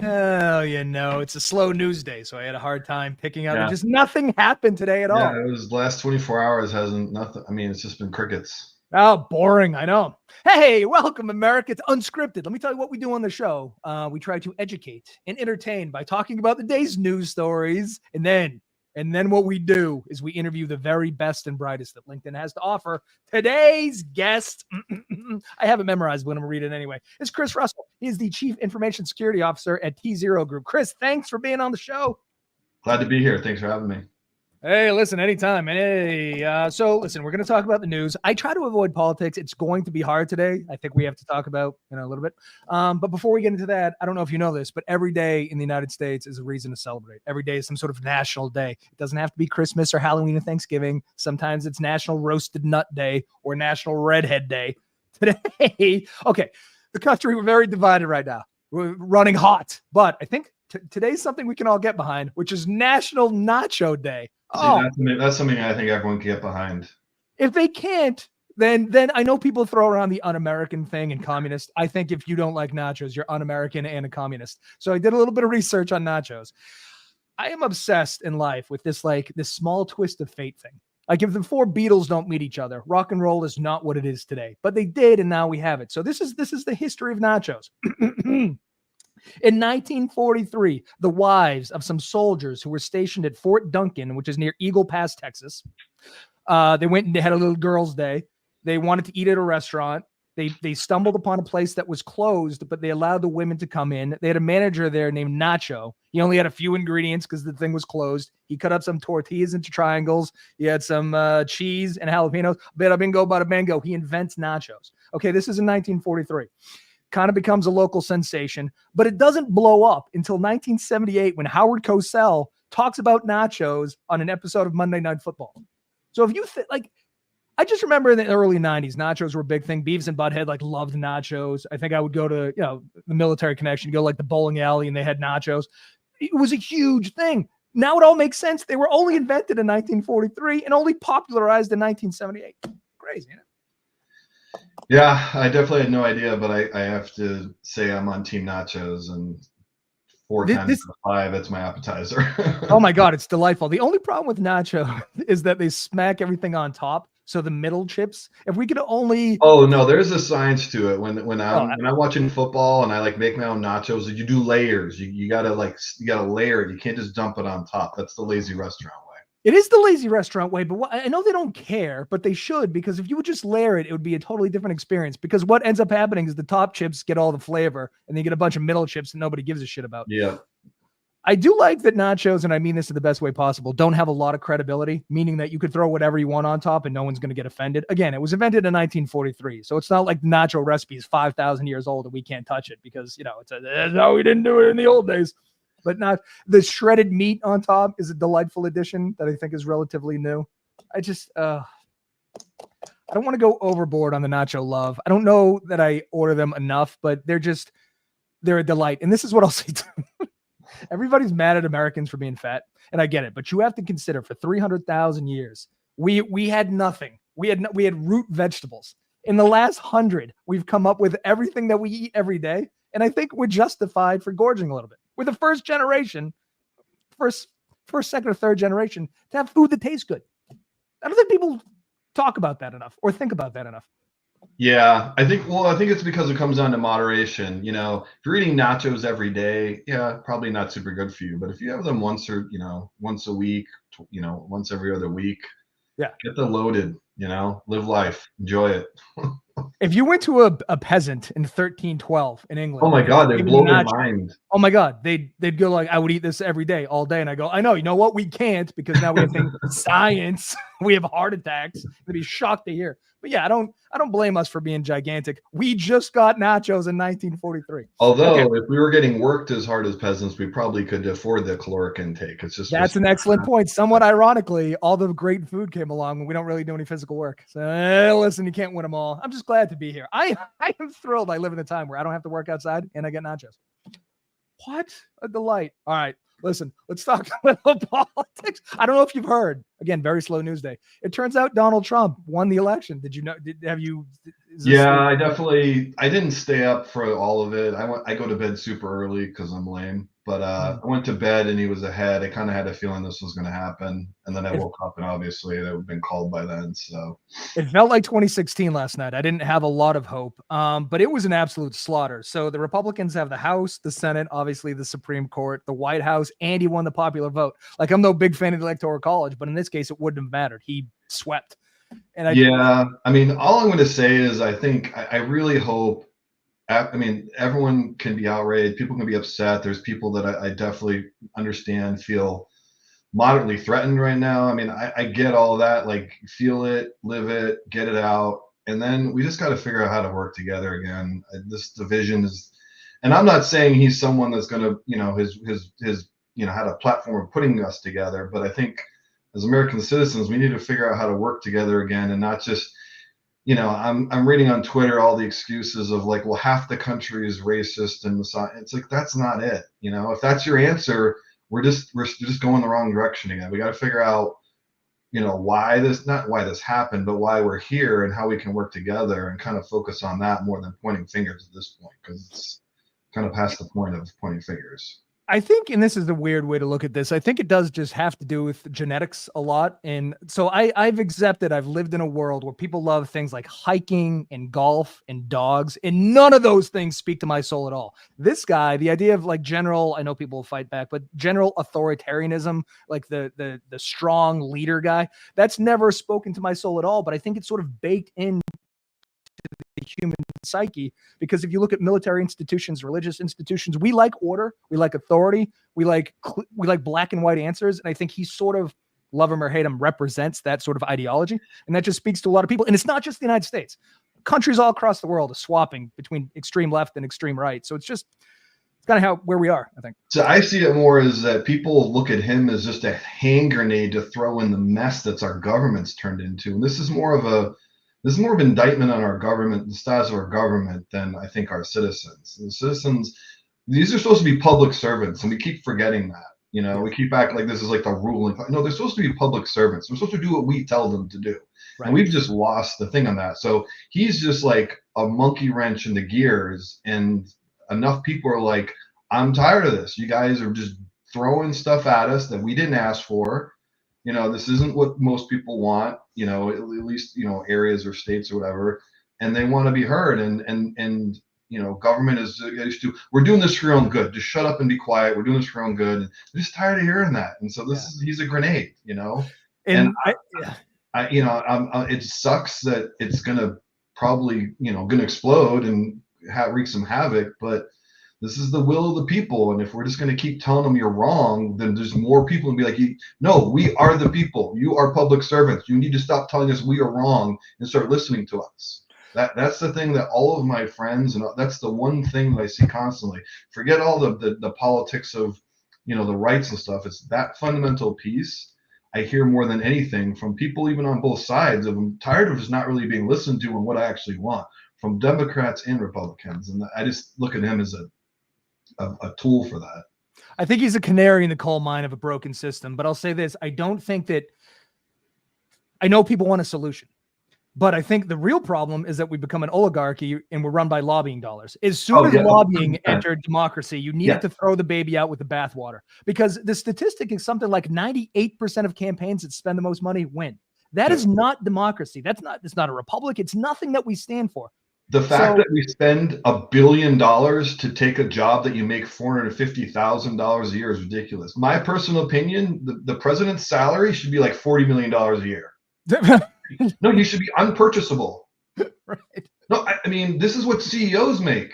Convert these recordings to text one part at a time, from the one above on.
Oh, it's a slow news day, so I had a hard time picking out. Yeah. Just nothing happened today at Yeah, all. it was the last 24 hours hasn't nothing. I mean, it's just been crickets. Oh, boring. I know. Hey, welcome, America. It's Unscripted. Let me tell you what we do on the show. We try to educate and entertain by talking about the day's news stories. And then what we do is we interview the very best and brightest that LinkedIn has to offer. Today's guest, I have it memorized, but I'm going to read it anyway. It's Chris Russell. He is the Chief Information Security Officer at tZERO Group. Chris, thanks for being on the show. Glad to be here. Thanks for having me. Hey, listen, anytime. Hey, so listen, we're going to talk about the news. I try to avoid politics. It's going to be hard today. I think we have to talk about, a little bit. But before we get into that, I don't know if you know this, but every day in the United States is a reason to celebrate. Every day is some sort of national day. It doesn't have to be Christmas or Halloween or Thanksgiving. Sometimes it's National Roasted Nut Day or National Redhead Day. Today, okay, the country, we're very divided right now. We're running hot, but I think today's something we can all get behind, which is National Nacho Day. That's something I think everyone can get behind. If they can't, then I know people throw around the un-American thing and communist. I think if you don't like nachos, you're un-American and a communist. So I did a little bit of research on nachos. I am obsessed in life with this small twist of fate thing. Like if the four Beatles don't meet each other, rock and roll is not what it is today, but they did, and now we have it. So this is the history of nachos. In 1943, the wives of some soldiers who were stationed at Fort Duncan, which is near Eagle Pass, Texas, they went and they had a little girls' day. They wanted to eat at a restaurant. They stumbled upon a place that was closed, but they allowed the women to come in. They had a manager there named Nacho. He only had a few ingredients because the thing was closed. He cut up some tortillas into triangles. He had some cheese and jalapenos. Bada bingo, bada bango. He invents nachos. Okay, this is in 1943. Kind of becomes a local sensation, but it doesn't blow up until 1978 when Howard Cosell talks about nachos on an episode of Monday Night Football. So if you I just remember in the early 90s, nachos were a big thing. Beavis and Butthead loved nachos. I think I would go to, the Military Connection, go the bowling alley and they had nachos. It was a huge thing. Now it all makes sense. They were only invented in 1943 and only popularized in 1978. Crazy, isn't it? Yeah, I definitely had no idea, but I have to say I'm on Team Nachos, and 4 times 5, that's my appetizer. Oh my God, it's delightful. The only problem with nacho is that they smack everything on top. So the middle chips, if we could only... Oh no, there's a science to it. When I'm watching football and I make my own nachos, you do layers. You gotta layer it. You can't just dump it on top. That's the lazy restaurant way. It is the lazy restaurant way, but I know they don't care, but they should, because if you would just layer it, it would be a totally different experience. Because what ends up happening is the top chips get all the flavor, and then you get a bunch of middle chips that nobody gives a shit about. Yeah. I do like that nachos, and I mean this in the best way possible, don't have a lot of credibility, meaning that you could throw whatever you want on top and no one's going to get offended. Again, it was invented in 1943, so it's not like the nacho recipe is 5,000 years old and we can't touch it because, no, we didn't do it in the old days. But not the shredded meat on top is a delightful addition that I think is relatively new. I just, I don't want to go overboard on the nacho love. I don't know that I order them enough, but they're a delight. And this is what I'll say too. Everybody's mad at Americans for being fat, and I get it, but you have to consider for 300,000 years, we had nothing. We had root vegetables. In the last 100, we've come up with everything that we eat every day, and I think we're justified for gorging a little bit. We're the first generation, first, second, or third generation to have food that tastes good. I don't think people talk about that enough or think about that enough. Yeah, I think it's because it comes down to moderation. If you're eating nachos every day, yeah, probably not super good for you. But if you have them once a week, once every other week, yeah, get them loaded, live life, enjoy it. If you went to a peasant in 1312 in England, oh my God, they'd blow their mind. Oh my God, they'd go I would eat this every day, all day, and I go, I know, you know what, we can't, because now we have science, we have heart attacks. They'd be shocked to hear. But yeah, I don't blame us for being gigantic. We just got nachos in 1943. Although if we were getting worked as hard as peasants, we probably could afford the caloric intake. That's an excellent point. Somewhat ironically, all the great food came along when we don't really do any physical work. So listen, you can't win them all. I'm just glad to be here. I am thrilled. I live in a time where I don't have to work outside and I get nachos. What a delight. All right. Listen, let's talk a little politics. I don't know if you've heard. Again, very slow news day. It turns out Donald Trump won the election. Did you know? Yeah, I didn't stay up for all of it. I go to bed super early because I'm lame. But I went to bed and he was ahead. I kind of had a feeling this was going to happen, and then I woke up and obviously they would have been called by then. So it felt like 2016 last night. I didn't have a lot of hope, but it was an absolute slaughter. So the Republicans have the House, the Senate, obviously the Supreme Court, the White House, and he won the popular vote. Like, I'm no big fan of the Electoral College, but in this case, it wouldn't have mattered. He swept. And I mean, all I'm going to say is I really hope. I mean, everyone can be outraged. People can be upset. There's people that I definitely understand feel moderately threatened right now. I mean, I get all of that. Like, feel it, live it, get it out, and then we just got to figure out how to work together again. This division is, and I'm not saying he's someone that's going to, his had a platform of putting us together, but I think as American citizens, we need to figure out how to work together again and not just. I'm reading on Twitter all the excuses of like, well, half the country is racist and it's like, that's not it. If that's your answer, we're just going the wrong direction again. We got to figure out, not why this happened, but why we're here and how we can work together and kind of focus on that more than pointing fingers at this point, because it's kind of past the point of pointing fingers. I think, and this is the weird way to look at this, I think it does just have to do with genetics a lot. And so I've accepted, I've lived in a world where people love things like hiking and golf and dogs, and none of those things speak to my soul at all. This guy, the idea of like general, I know people will fight back, but general authoritarianism, like the strong leader guy, that's never spoken to my soul at all. But I think it's sort of baked in the human psyche, because if you look at military institutions, religious institutions, we like order, we like authority, we like black and white answers, and I think he sort of, love him or hate him, represents that sort of ideology, and that just speaks to a lot of people. And it's not just the United States; countries all across the world are swapping between extreme left and extreme right. So it's kind of where we are, I think. So I see it more as that people look at him as just a hand grenade to throw in the mess that's our government's turned into, and this is more of indictment on our government, the status of our government, than I think our citizens. The citizens, these are supposed to be public servants, and we keep forgetting that. We keep acting like this is like the ruling. No, they're supposed to be public servants. They're supposed to do what we tell them to do. Right. And we've just lost the thing on that. So he's just like a monkey wrench in the gears, and enough people are like, I'm tired of this. You guys are just throwing stuff at us that we didn't ask for. This isn't what most people want, at least, areas or states or whatever, and they want to be heard. And government is used to, we're doing this for your own good. Just shut up and be quiet. We're doing this for your own good. And I'm just tired of hearing that. And so he's a grenade, And it sucks that it's going to probably, going to explode and wreak some havoc, but this is the will of the people, and if we're just going to keep telling them you're wrong, then there's more people and be like, no, we are the people. You are public servants. You need to stop telling us we are wrong and start listening to us. That's the thing that all of my friends, and that's the one thing that I see constantly. Forget all the politics of, the rights and stuff. It's that fundamental piece I hear more than anything from people, even on both sides of them, tired of just not really being listened to and what I actually want, from Democrats and Republicans. And I just look at him as a tool for that. I think he's a canary in the coal mine of a broken system, but I'll say this. I don't think that, I know people want a solution, but I think the real problem is that we become an oligarchy and we're run by lobbying dollars. As soon as lobbying entered democracy, you needed to throw the baby out with the bathwater, because the statistic is something like 98% of campaigns that spend the most money win. That is not democracy. It's not a republic. It's nothing that we stand for. The fact that we spend $1 billion to take a job that you make $450,000 a year is ridiculous. My personal opinion, the president's salary should be like $40 million a year. No, he should be unpurchasable. Right. No, I mean, this is what CEOs make.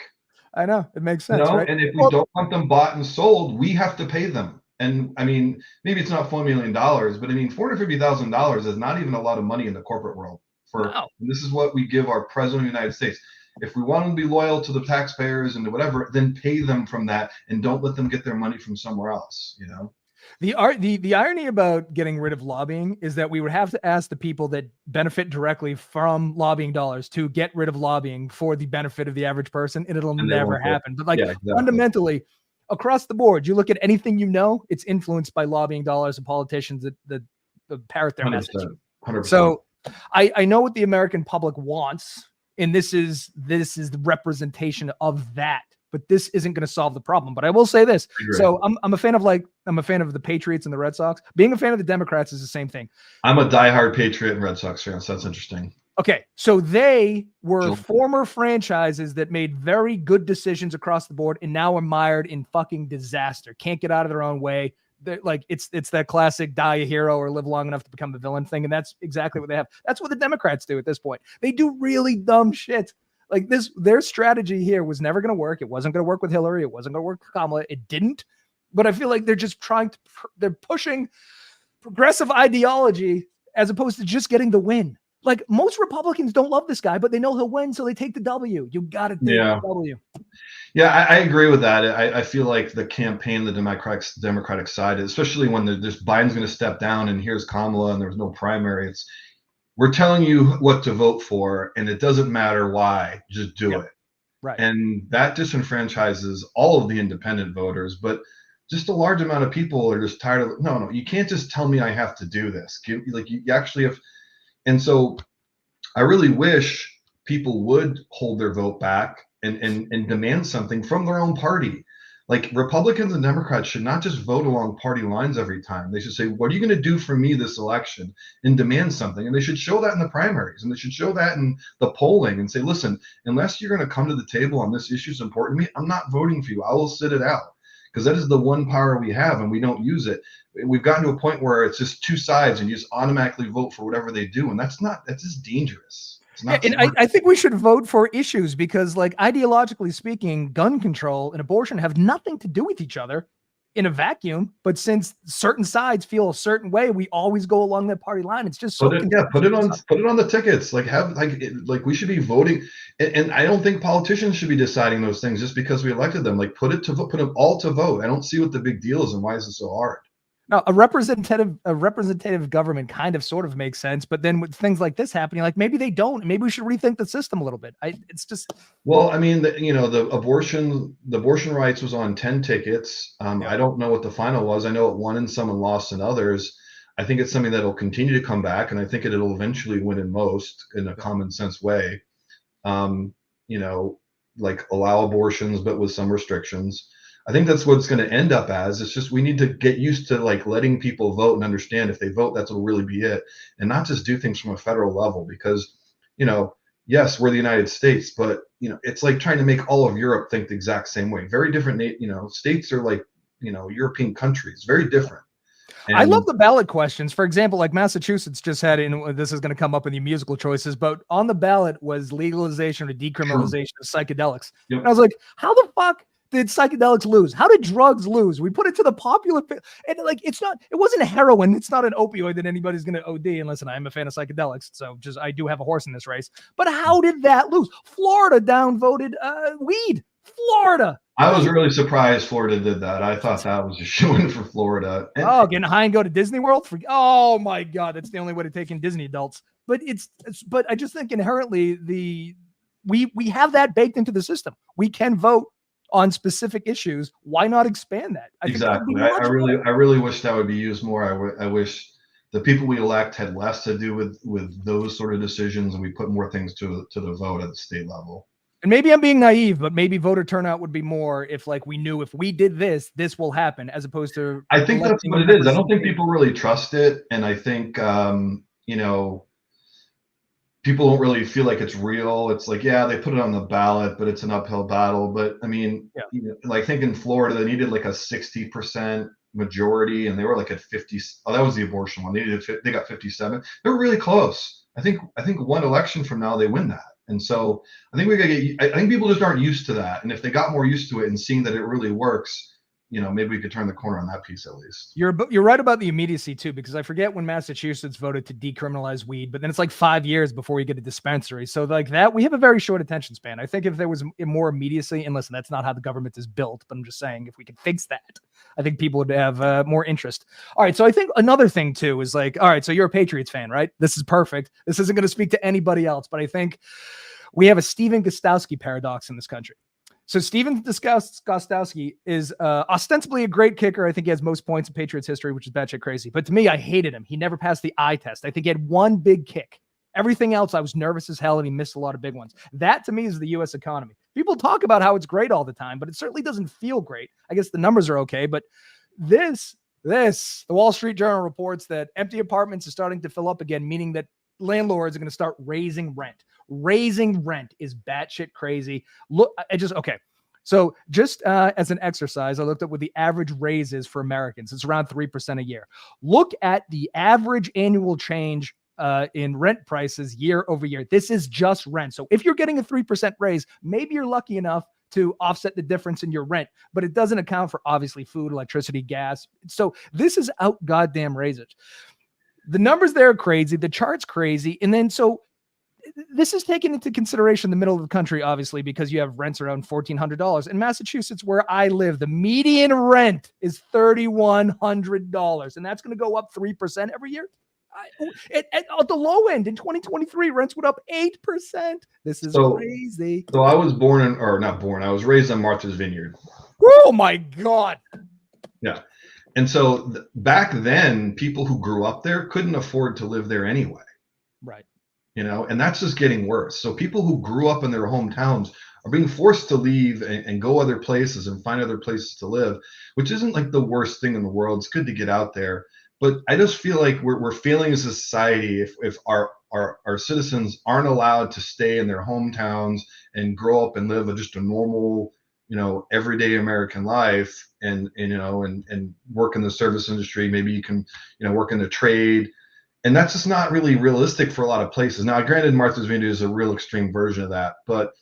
I know, it makes sense. Right? And if we don't want them bought and sold, we have to pay them. And I mean, maybe it's not $4 million, but I mean, $450,000 is not even a lot of money in the corporate world. And this is what we give our president of the United States. If we want them to be loyal to the taxpayers and whatever, then pay them from that, and don't let them get their money from somewhere else. The irony about getting rid of lobbying is that we would have to ask the people that benefit directly from lobbying dollars to get rid of lobbying for the benefit of the average person, and it'll never happen. But fundamentally, across the board, you look at anything, it's influenced by lobbying dollars and politicians that parrot their 100%, message. 100%. So I know what the American public wants, And this is the representation of that. But this isn't going to solve the problem. But I will say this. So I'm a fan of the Patriots and the Red Sox. Being a fan of the Democrats is the same thing. I'm a diehard Patriot and Red Sox fan, so that's interesting. Okay, so they were former franchises that made very good decisions across the board and now are mired in fucking disaster. Can't get out of their own way. They're like, it's that classic die a hero or live long enough to become the villain thing. And that's exactly what they have. That's what the Democrats do at this point. They do really dumb shit. Like this, their strategy here was never going to work. It wasn't going to work with Hillary. It wasn't going to work with Kamala. It didn't. But I feel like they're just they're pushing progressive ideology as opposed to just getting the win. Like most Republicans don't love this guy, but they know he'll win, so they take the W. You got to take the W. Yeah, I agree with that. I feel like the campaign, the Democratic side, especially when there's Biden's going to step down and here's Kamala and there's no primary. We're telling you what to vote for, and it doesn't matter why. Just do it. Right. And that disenfranchises all of the independent voters, but just a large amount of people are just tired of, no, you can't just tell me I have to do this. You actually have. And so I really wish people would hold their vote back and demand something from their own party. Like Republicans and Democrats should not just vote along party lines every time. They should say, what are you going to do for me this election, and demand something. And they should show that in the primaries, and they should show that in the polling and say, listen, unless you're going to come to the table on this issue is important to me, I'm not voting for you. I will sit it out, because that is the one power we have and we don't use it. We've gotten to a point where it's just two sides and you just automatically vote for whatever they do. And that's just dangerous. And I think we should vote for issues because, like, ideologically speaking, gun control and abortion have nothing to do with each other in a vacuum. But since certain sides feel a certain way, we always go along that party line. It's just so put it on the tickets. Like we should be voting. And I don't think politicians should be deciding those things just because we elected them. Like put them all to vote. I don't see what the big deal is and why is it so hard. Now, a representative government kind of sort of makes sense, but then with things like this happening, like maybe they don't. Maybe we should rethink the system a little bit. It's just. Well, I mean, the abortion rights was on 10 tickets. I don't know what the final was. I know it won in some and lost in others. I think it's something that'll continue to come back, and I think it'll eventually win in most in a common sense way. Like allow abortions, but with some restrictions. I think that's what it's going to end up as. It's just we need to get used to like letting people vote and understand if they vote, that's will really be it, and not just do things from a federal level. Because, yes, we're the United States, but it's like trying to make all of Europe think the exact same way. Very different. States are like European countries, very different. And I love the ballot questions. For example, like Massachusetts just had, this is going to come up in the musical choices, but on the ballot was legalization or decriminalization of psychedelics. Yep. And I was like, how the fuck did psychedelics lose? How did drugs lose? We put it to the popular, and like it wasn't heroin. It's not an opioid that anybody's going to OD. And listen, I'm a fan of psychedelics, so I do have a horse in this race. But how did that lose? Florida downvoted weed. Florida. I was really surprised Florida did that. I thought that was a shoo-in for Florida. Getting high and go to Disney World? Oh my God, that's the only way to take in Disney adults. But but I just think inherently we have that baked into the system. We can vote on specific issues. Why not expand that? Exactly. I really wish that would be used more. I wish the people we elect had less to do with those sort of decisions, and we put more things to the vote at the state level. And maybe I'm being naive, but maybe voter turnout would be more if like we knew if we did this will happen, as opposed to. I think that's what it is. I don't think people really trust it, and I think people don't really feel like it's real. It's like, yeah, they put it on the ballot, but it's an uphill battle. But I mean, I think in Florida they needed like a 60% majority, and they were like at 50. Oh, that was the abortion one. They got 57. They were really close. I think one election from now they win that. And so I think I think people just aren't used to that. And if they got more used to it and seeing that it really works, maybe we could turn the corner on that piece at least. You're right about the immediacy too, because I forget when Massachusetts voted to decriminalize weed, but then it's like 5 years before you get a dispensary. So like that, we have a very short attention span. I think if there was more immediacy, and listen, that's not how the government is built, but I'm just saying if we could fix that, I think people would have more interest. All right. So I think another thing too is like, all right, so you're a Patriots fan, right? This is perfect. This isn't going to speak to anybody else, but I think we have a Stephen Gostkowski paradox in this country. So Stephen Gostkowski is ostensibly a great kicker. I think he has most points in Patriots history, which is batshit crazy. But to me, I hated him. He never passed the eye test. I think he had one big kick Everything else, I was nervous as hell, and he missed a lot of big ones. That to me is the U.S. economy. People talk about how it's great all the time, but it certainly doesn't feel great. I guess the numbers are okay, but the Wall Street Journal reports that empty apartments are starting to fill up again, meaning that landlords are going to start raising rent. Raising rent is batshit crazy. Okay. So just as an exercise, I looked up what the average raise is for Americans. It's around 3% a year. Look at the average annual change in rent prices year over year. This is just rent. So if you're getting a 3% raise, maybe you're lucky enough to offset the difference in your rent, but it doesn't account for obviously food, electricity, gas. So this is out goddamn raises. The numbers there are crazy. The chart's crazy. And then so this is taken into consideration in the middle of the country, obviously, because you have rents around $1,400. In Massachusetts, where I live, the median rent is $3,100, and that's going to go up 3% every year. At the low end in 2023, rents went up 8%. This is crazy. So I was I was raised on Martha's Vineyard. Oh my God. Yeah. And so back then, people who grew up there couldn't afford to live there anyway. Right. And that's just getting worse. So people who grew up in their hometowns are being forced to leave and go other places and find other places to live, which isn't like the worst thing in the world. It's good to get out there. But I just feel like we're failing as a society if our citizens aren't allowed to stay in their hometowns and grow up and live just a normal, everyday American life and work in the service industry. Maybe you can, work in the trade. And that's just not really realistic for a lot of places. Now, granted, Martha's Vineyard is a real extreme version of that, but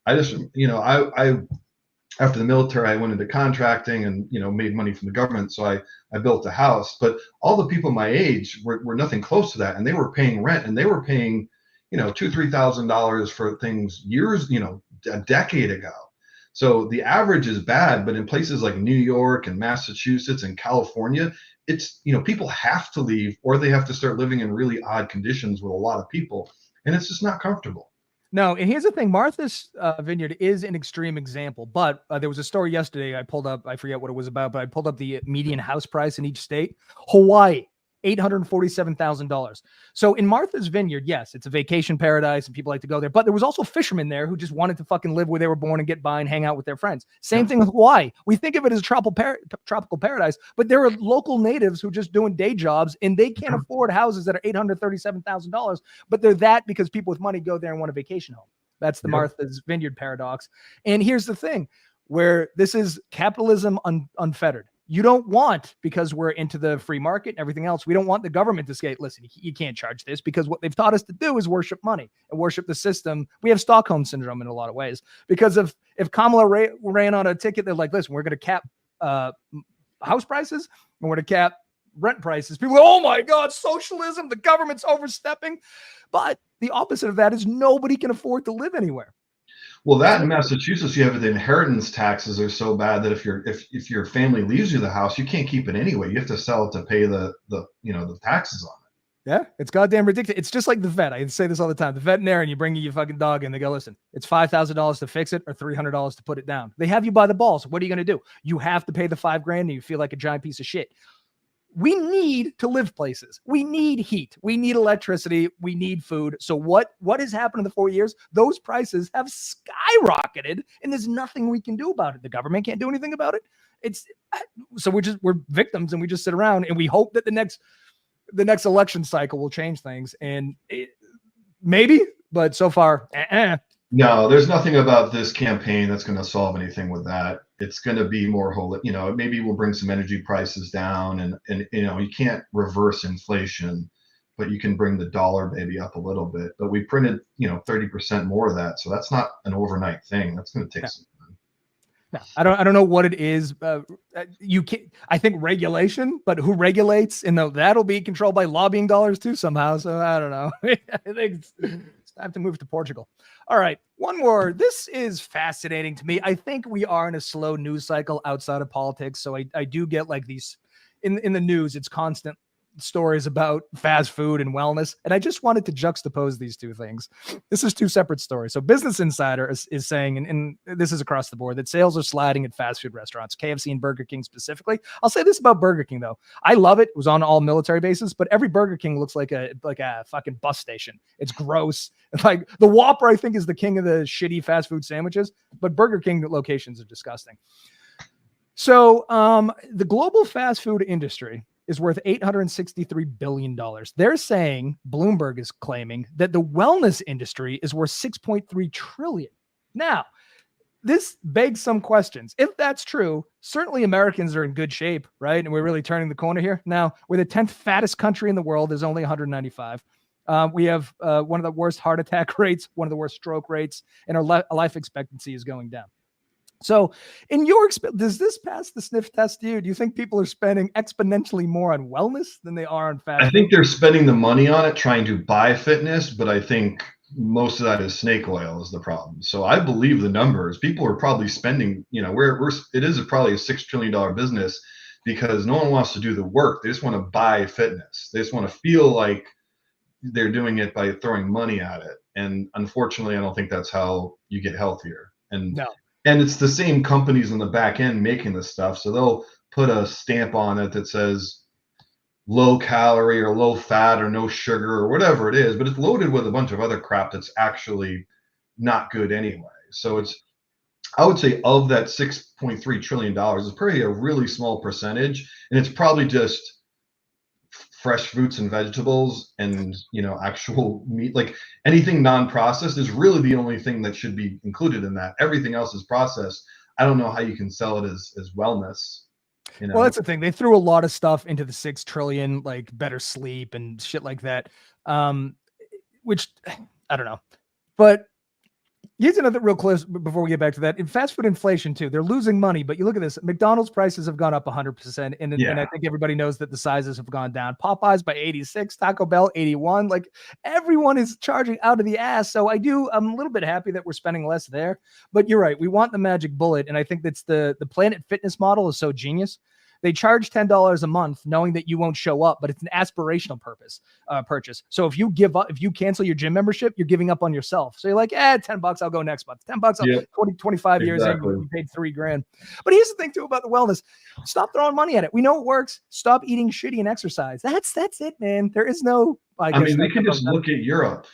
I just, I after the military, I went into contracting and, made money from the government. So I built a house, but all the people my age were nothing close to that. And they were paying rent, and they were paying, $2,000, $3,000 for things years, a decade ago. So the average is bad, but in places like New York and Massachusetts and California, it's, people have to leave, or they have to start living in really odd conditions with a lot of people. And it's just not comfortable. No, and here's the thing. Martha's Vineyard is an extreme example, but there was a story yesterday I pulled up. I forget what it was about, but I pulled up the median house price in each state. Hawaii, $847,000. So in Martha's Vineyard, yes, it's a vacation paradise and people like to go there, but there was also fishermen there who just wanted to fucking live where they were born and get by and hang out with their friends. Same thing with Hawaii. We think of it as a tropical paradise, but there are local natives who are just doing day jobs and they can't afford houses that are $837,000, but they're that because people with money go there and want a vacation home. That's the Martha's Vineyard paradox. And here's the thing, where this is capitalism unfettered. You don't want, because we're into the free market and everything else, we don't want the government to say, listen, you can't charge this, because what they've taught us to do is worship money and worship the system. We have Stockholm syndrome in a lot of ways, because if Kamala ran on a ticket, they're like, listen, we're going to cap house prices and we're going to cap rent prices. People go, oh my God, socialism, the government's overstepping. But the opposite of that is nobody can afford to live anywhere. Well, that in Massachusetts, you have the inheritance taxes are so bad that if your family leaves you the house, you can't keep it anyway. You have to sell it to pay the taxes on it. Yeah, it's goddamn ridiculous. It's just like the vet. I say this all the time. The veterinarian, you bring your fucking dog in, they go, listen, it's $5,000 to fix it or $300 to put it down. They have you by the balls. What are you going to do? You have to pay the $5,000 and you feel like a giant piece of shit. We need to live places. We need heat. We need electricity. We need food. So what has happened in the 4 years? Those prices have skyrocketed, and there's nothing we can do about it. The government can't do anything about it. So we're victims, and we just sit around and we hope that the next election cycle will change things. And maybe, but so far, No, there's nothing about this campaign that's going to solve anything with that. It's going to be more whole, maybe we'll bring some energy prices down and you can't reverse inflation, but you can bring the dollar maybe up a little bit. But we printed, 30% more of that. So that's not an overnight thing. That's going to take some time. No, I don't know what it is. You can't, I think regulation, but who regulates? And that'll be controlled by lobbying dollars too somehow. So I don't know. I think it's time to move to Portugal. All right, one more. This is fascinating to me. I think we are in a slow news cycle outside of politics. So I do get like these in the news. It's constant stories about fast food and wellness, and I just wanted to juxtapose these two things. This is two separate stories. So Business Insider is saying, and this is across the board, that sales are sliding at fast food restaurants, KFC and Burger King specifically. I'll say this about Burger King though. I love it. It was on all military bases, but every Burger King looks like a fucking bus station. It's gross. Like the Whopper, I think, is the king of the shitty fast food sandwiches, but Burger King locations are disgusting. So the global fast food industry is worth $863 billion. They're saying, Bloomberg is claiming, that the wellness industry is worth $6.3 trillion. Now, this begs some questions. If that's true, certainly Americans are in good shape, right? And we're really turning the corner here. Now, we're the 10th fattest country in the world. There's only 195. We have one of the worst heart attack rates, one of the worst stroke rates, and our life expectancy is going down. So in your experience, does this pass the sniff test to you? Do you think people are spending exponentially more on wellness than they are on fast food? I think they're spending the money on it trying to buy fitness, but I think most of that is snake oil is the problem. So I believe the numbers. People are probably spending, it is probably a $6 trillion business because no one wants to do the work. They just want to buy fitness. They just want to feel like they're doing it by throwing money at it. And unfortunately, I don't think that's how you get healthier. And it's the same companies on the back end making this stuff. So they'll put a stamp on it that says low calorie or low fat or no sugar or whatever it is, but it's loaded with a bunch of other crap that's actually not good anyway. So I would say of that $6.3 trillion, it's probably a really small percentage. And it's probably just fresh fruits and vegetables and actual meat. Like anything non-processed is really the only thing that should be included in that. Everything else is processed. I don't know how you can sell it as wellness. Well, that's the thing. They threw a lot of stuff into the 6 trillion, like better sleep and shit like that. Which I don't know. But here's another real close before we get back to that. In fast food inflation too, they're losing money. But you look at this, McDonald's prices have gone up 100%. And I think everybody knows that the sizes have gone down. Popeyes by 86, Taco Bell 81. Like everyone is charging out of the ass. So I'm a little bit happy that we're spending less there. But you're right. We want the magic bullet. And I think that's the Planet Fitness model is so genius. They charge $10 a month knowing that you won't show up, but it's an aspirational purchase. So if you give up, if you cancel your gym membership, you're giving up on yourself. So you're like, $10, I'll go next month. $10, 25 years in, you paid $3,000. But here's the thing too about the wellness. Stop throwing money at it. We know it works. Stop eating shitty and exercise. That's it, man. There is no, I mean, we can just look at Europe,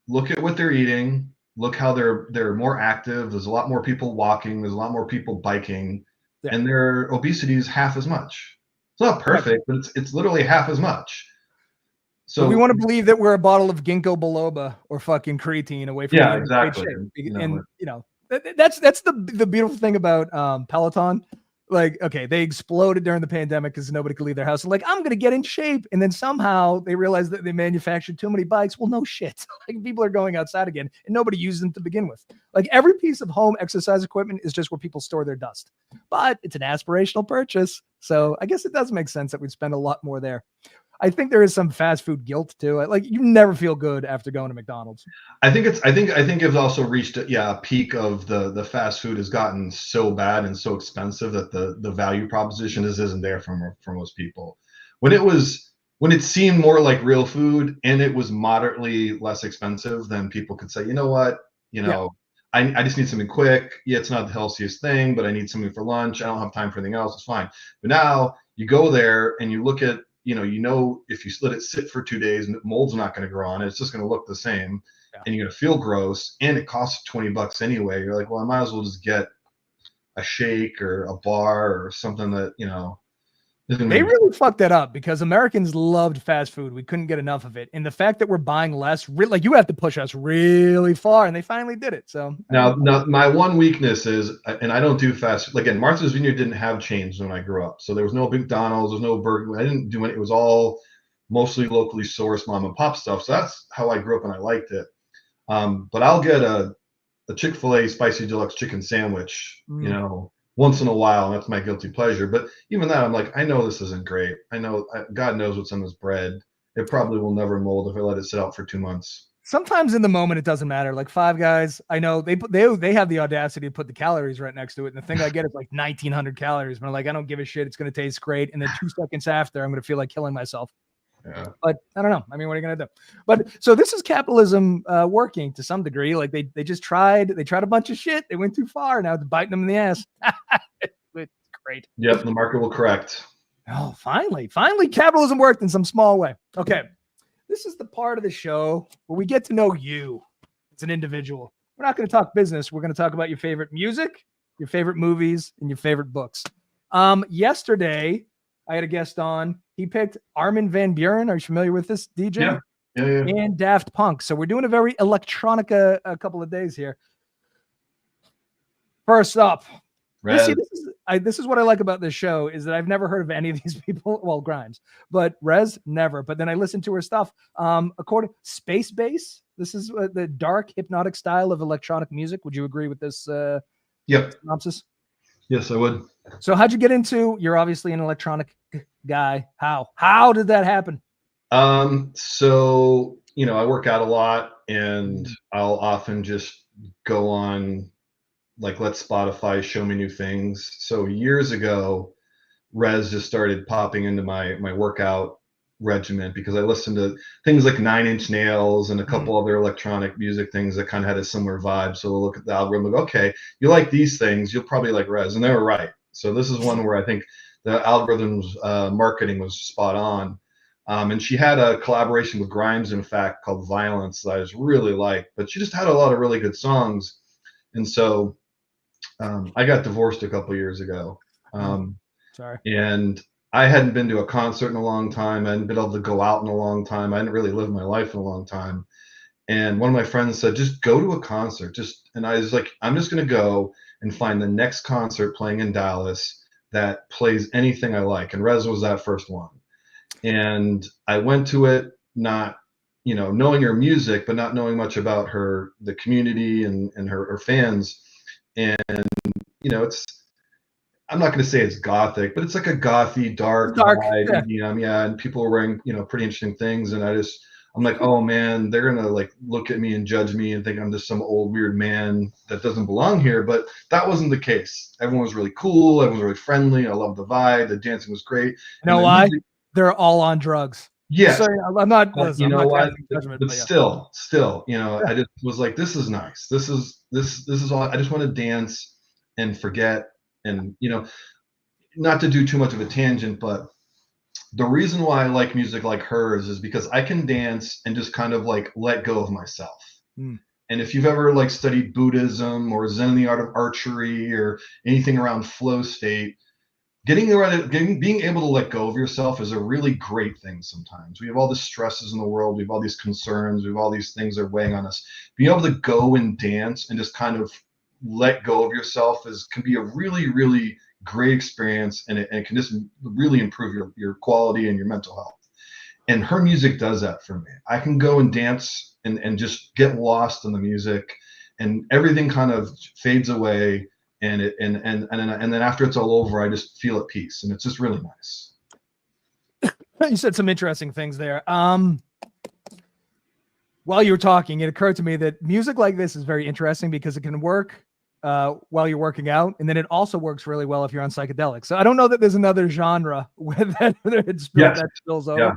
look at what they're eating, look how they're more active. There's a lot more people walking. There's a lot more people biking. Yeah. And their obesity is half as much. It's not perfect, but it's literally half as much. So but we want to believe that we're a bottle of ginkgo biloba or fucking creatine away from exactly. And that's the beautiful thing about Peloton. Like, okay, they exploded during the pandemic because nobody could leave their house. Like, I'm gonna get in shape, and then somehow they realized that they manufactured too many bikes. Well, no shit. Like, people are going outside again, and nobody used them to begin with. Like, every piece of home exercise equipment is just where people store their dust. But it's an aspirational purchase, so I guess it does make sense that we'd spend a lot more there. I think there is some fast food guilt too. Like, you never feel good after going to McDonald's. I think it's also reached a peak of the fast food has gotten so bad and so expensive that the value proposition isn't there for most people. When it seemed more like real food and it was moderately less expensive, then people could say, you know what, I just need something quick. Yeah, it's not the healthiest thing, but I need something for lunch. I don't have time for anything else. It's fine. But now you go there and you look at, if you let it sit for 2 days, mold's not going to grow on it. It's just going to look the same, and you're going to feel gross. And it costs $20 anyway. You're like, well, I might as well just get a shake or a bar or something that They really fucked that up because Americans loved fast food. We couldn't get enough of it, and the fact that we're buying less, like you have to push us really far, and they finally did it. So now my one weakness is, and I don't do fast. Again, Martha's Vineyard didn't have chains when I grew up, so there was no McDonald's, there's no Burger. I didn't do it. It was all mostly locally sourced mom and pop stuff. So that's how I grew up, and I liked it. But I'll get a Chick-fil-A spicy deluxe chicken sandwich, once in a while, and that's my guilty pleasure. But even that, I'm like, I know this isn't great. I know God knows what's in this bread. It probably will never mold if I let it sit out for 2 months. Sometimes in the moment it doesn't matter. Like Five Guys, I know they have the audacity to put the calories right next to it, and the thing I get is like 1,900 calories. But I'm like, I don't give a shit. It's gonna taste great, and then 2 seconds after, I'm gonna feel like killing myself. Yeah. But I don't know. I mean, what are you gonna do? But so this is capitalism working to some degree. Like they just tried. They tried a bunch of shit. They went too far. Now it's biting them in the ass. It's great. Yep. The market will correct. Oh, finally, capitalism worked in some small way. Okay, this is the part of the show where we get to know you as an individual. We're not going to talk business. We're going to talk about your favorite music, your favorite movies, and your favorite books. Yesterday, I had a guest on. He picked Armin van Buuren. Are you familiar with this DJ? Yeah. And Daft Punk. So we're doing a very electronica a couple of days here. First up, this is what I like about this show is that I've never heard of any of these people. Well, Grimes, but Rez never. But then I listened to her stuff. According Space Bass, this is the dark hypnotic style of electronic music. Would you agree with this synopsis? Yes, I would. So how'd you get into? You're obviously an electronic guy. How did that happen? So I work out a lot, and I'll often just go on, like, let Spotify show me new things. So years ago, Rez just started popping into my workout regimen because I listened to things like Nine Inch Nails and a couple other electronic music things that kind of had a similar vibe. So we'll look at the algorithm and go, okay, you like these things, you'll probably like Rez. And they were right. So this is one where I think the algorithm's marketing was spot on. And she had a collaboration with Grimes, in fact, called Violence that I just really liked. But she just had a lot of really good songs. And so I got divorced a couple years ago. Sorry. And I hadn't been to a concert in a long time. I hadn't been able to go out in a long time. I hadn't really lived my life in a long time. And one of my friends said, just go to a concert. And I was like, I'm just going to go and find the next concert playing in Dallas that plays anything I like. And Rez was that first one. And I went to it not, knowing her music, but not knowing much about the community and her fans. And, I'm not going to say it's gothic, but it's like a gothy, dark vibe, yeah. And people are wearing, pretty interesting things. And I'm like, oh man, they're going to like look at me and judge me and think I'm just some old weird man that doesn't belong here. But that wasn't the case. Everyone was really cool. Everyone was really friendly. I loved the vibe. The dancing was great. You know why? They're all on drugs. Yes. So I'm not. But I'm not what? judgment, but still, I just was like, this is nice. This is all. I just want to dance and forget. And not to do too much of a tangent, but the reason why I like music like hers is because I can dance and just kind of like let go of myself. And if you've ever like studied Buddhism or Zen and the art of archery or anything around flow state, being able to let go of yourself is a really great thing. Sometimes we have all the stresses in the world, we have all these concerns, we have all these things that are weighing on us. Being able to go and dance and just kind of let go of yourself can be a really, really great experience, and it can just really improve your quality and your mental health. And her music does that for me. I can go and dance and just get lost in the music, and everything kind of fades away. And then after it's all over, I just feel at peace, and it's just really nice. You said some interesting things there. While you were talking, it occurred to me that music like this is very interesting because it can work while you're working out, and then it also works really well if you're on psychedelics. So I don't know that there's another genre where that spills over. Yeah.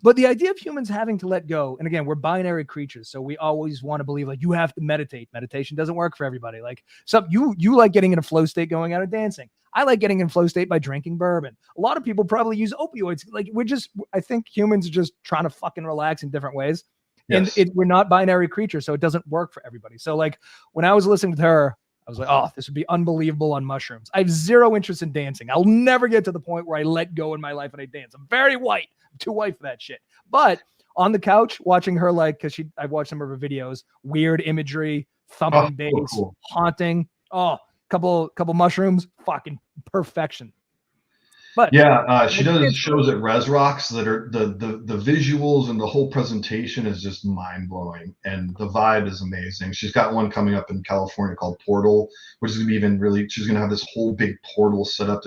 But the idea of humans having to let go, and again, we're binary creatures, so we always want to believe like you have to meditate. Meditation doesn't work for everybody. Like you like getting in a flow state going out and dancing. I like getting in flow state by drinking bourbon. A lot of people probably use opioids. Like I think humans are just trying to fucking relax in different ways. Yes. And we're not binary creatures, so it doesn't work for everybody. So like when I was listening to her, I was like, oh, this would be unbelievable on mushrooms. I have zero interest in dancing. I'll never get to the point where I let go in my life and I dance. I'm very white. I'm too white for that shit. But on the couch, watching her, I've watched some of her videos, weird imagery, thumping bass, cool. Haunting. Oh, couple mushrooms, fucking perfection. But yeah, she does shows at Res Rocks that are the visuals and the whole presentation is just mind blowing, and the vibe is amazing. She's got one coming up in California called Portal, which is gonna be she's gonna have this whole big portal set up.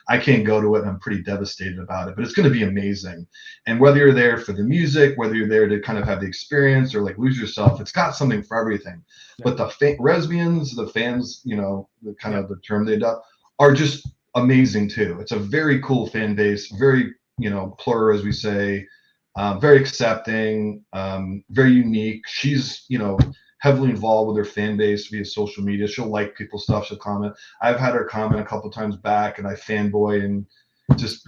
I can't go to it, and I'm pretty devastated about it, but it's gonna be amazing. And whether you're there for the music, whether you're there to kind of have the experience or like lose yourself, it's got something for everything. Yeah. But the Resbians, the fans, the kind of the term they adopt, are just amazing too. It's a very cool fan base, very plur, as we say, very accepting, very unique. She's, heavily involved with her fan base via social media. She'll like people's stuff. She'll comment. I've had her comment a couple times back, and I fanboy and just,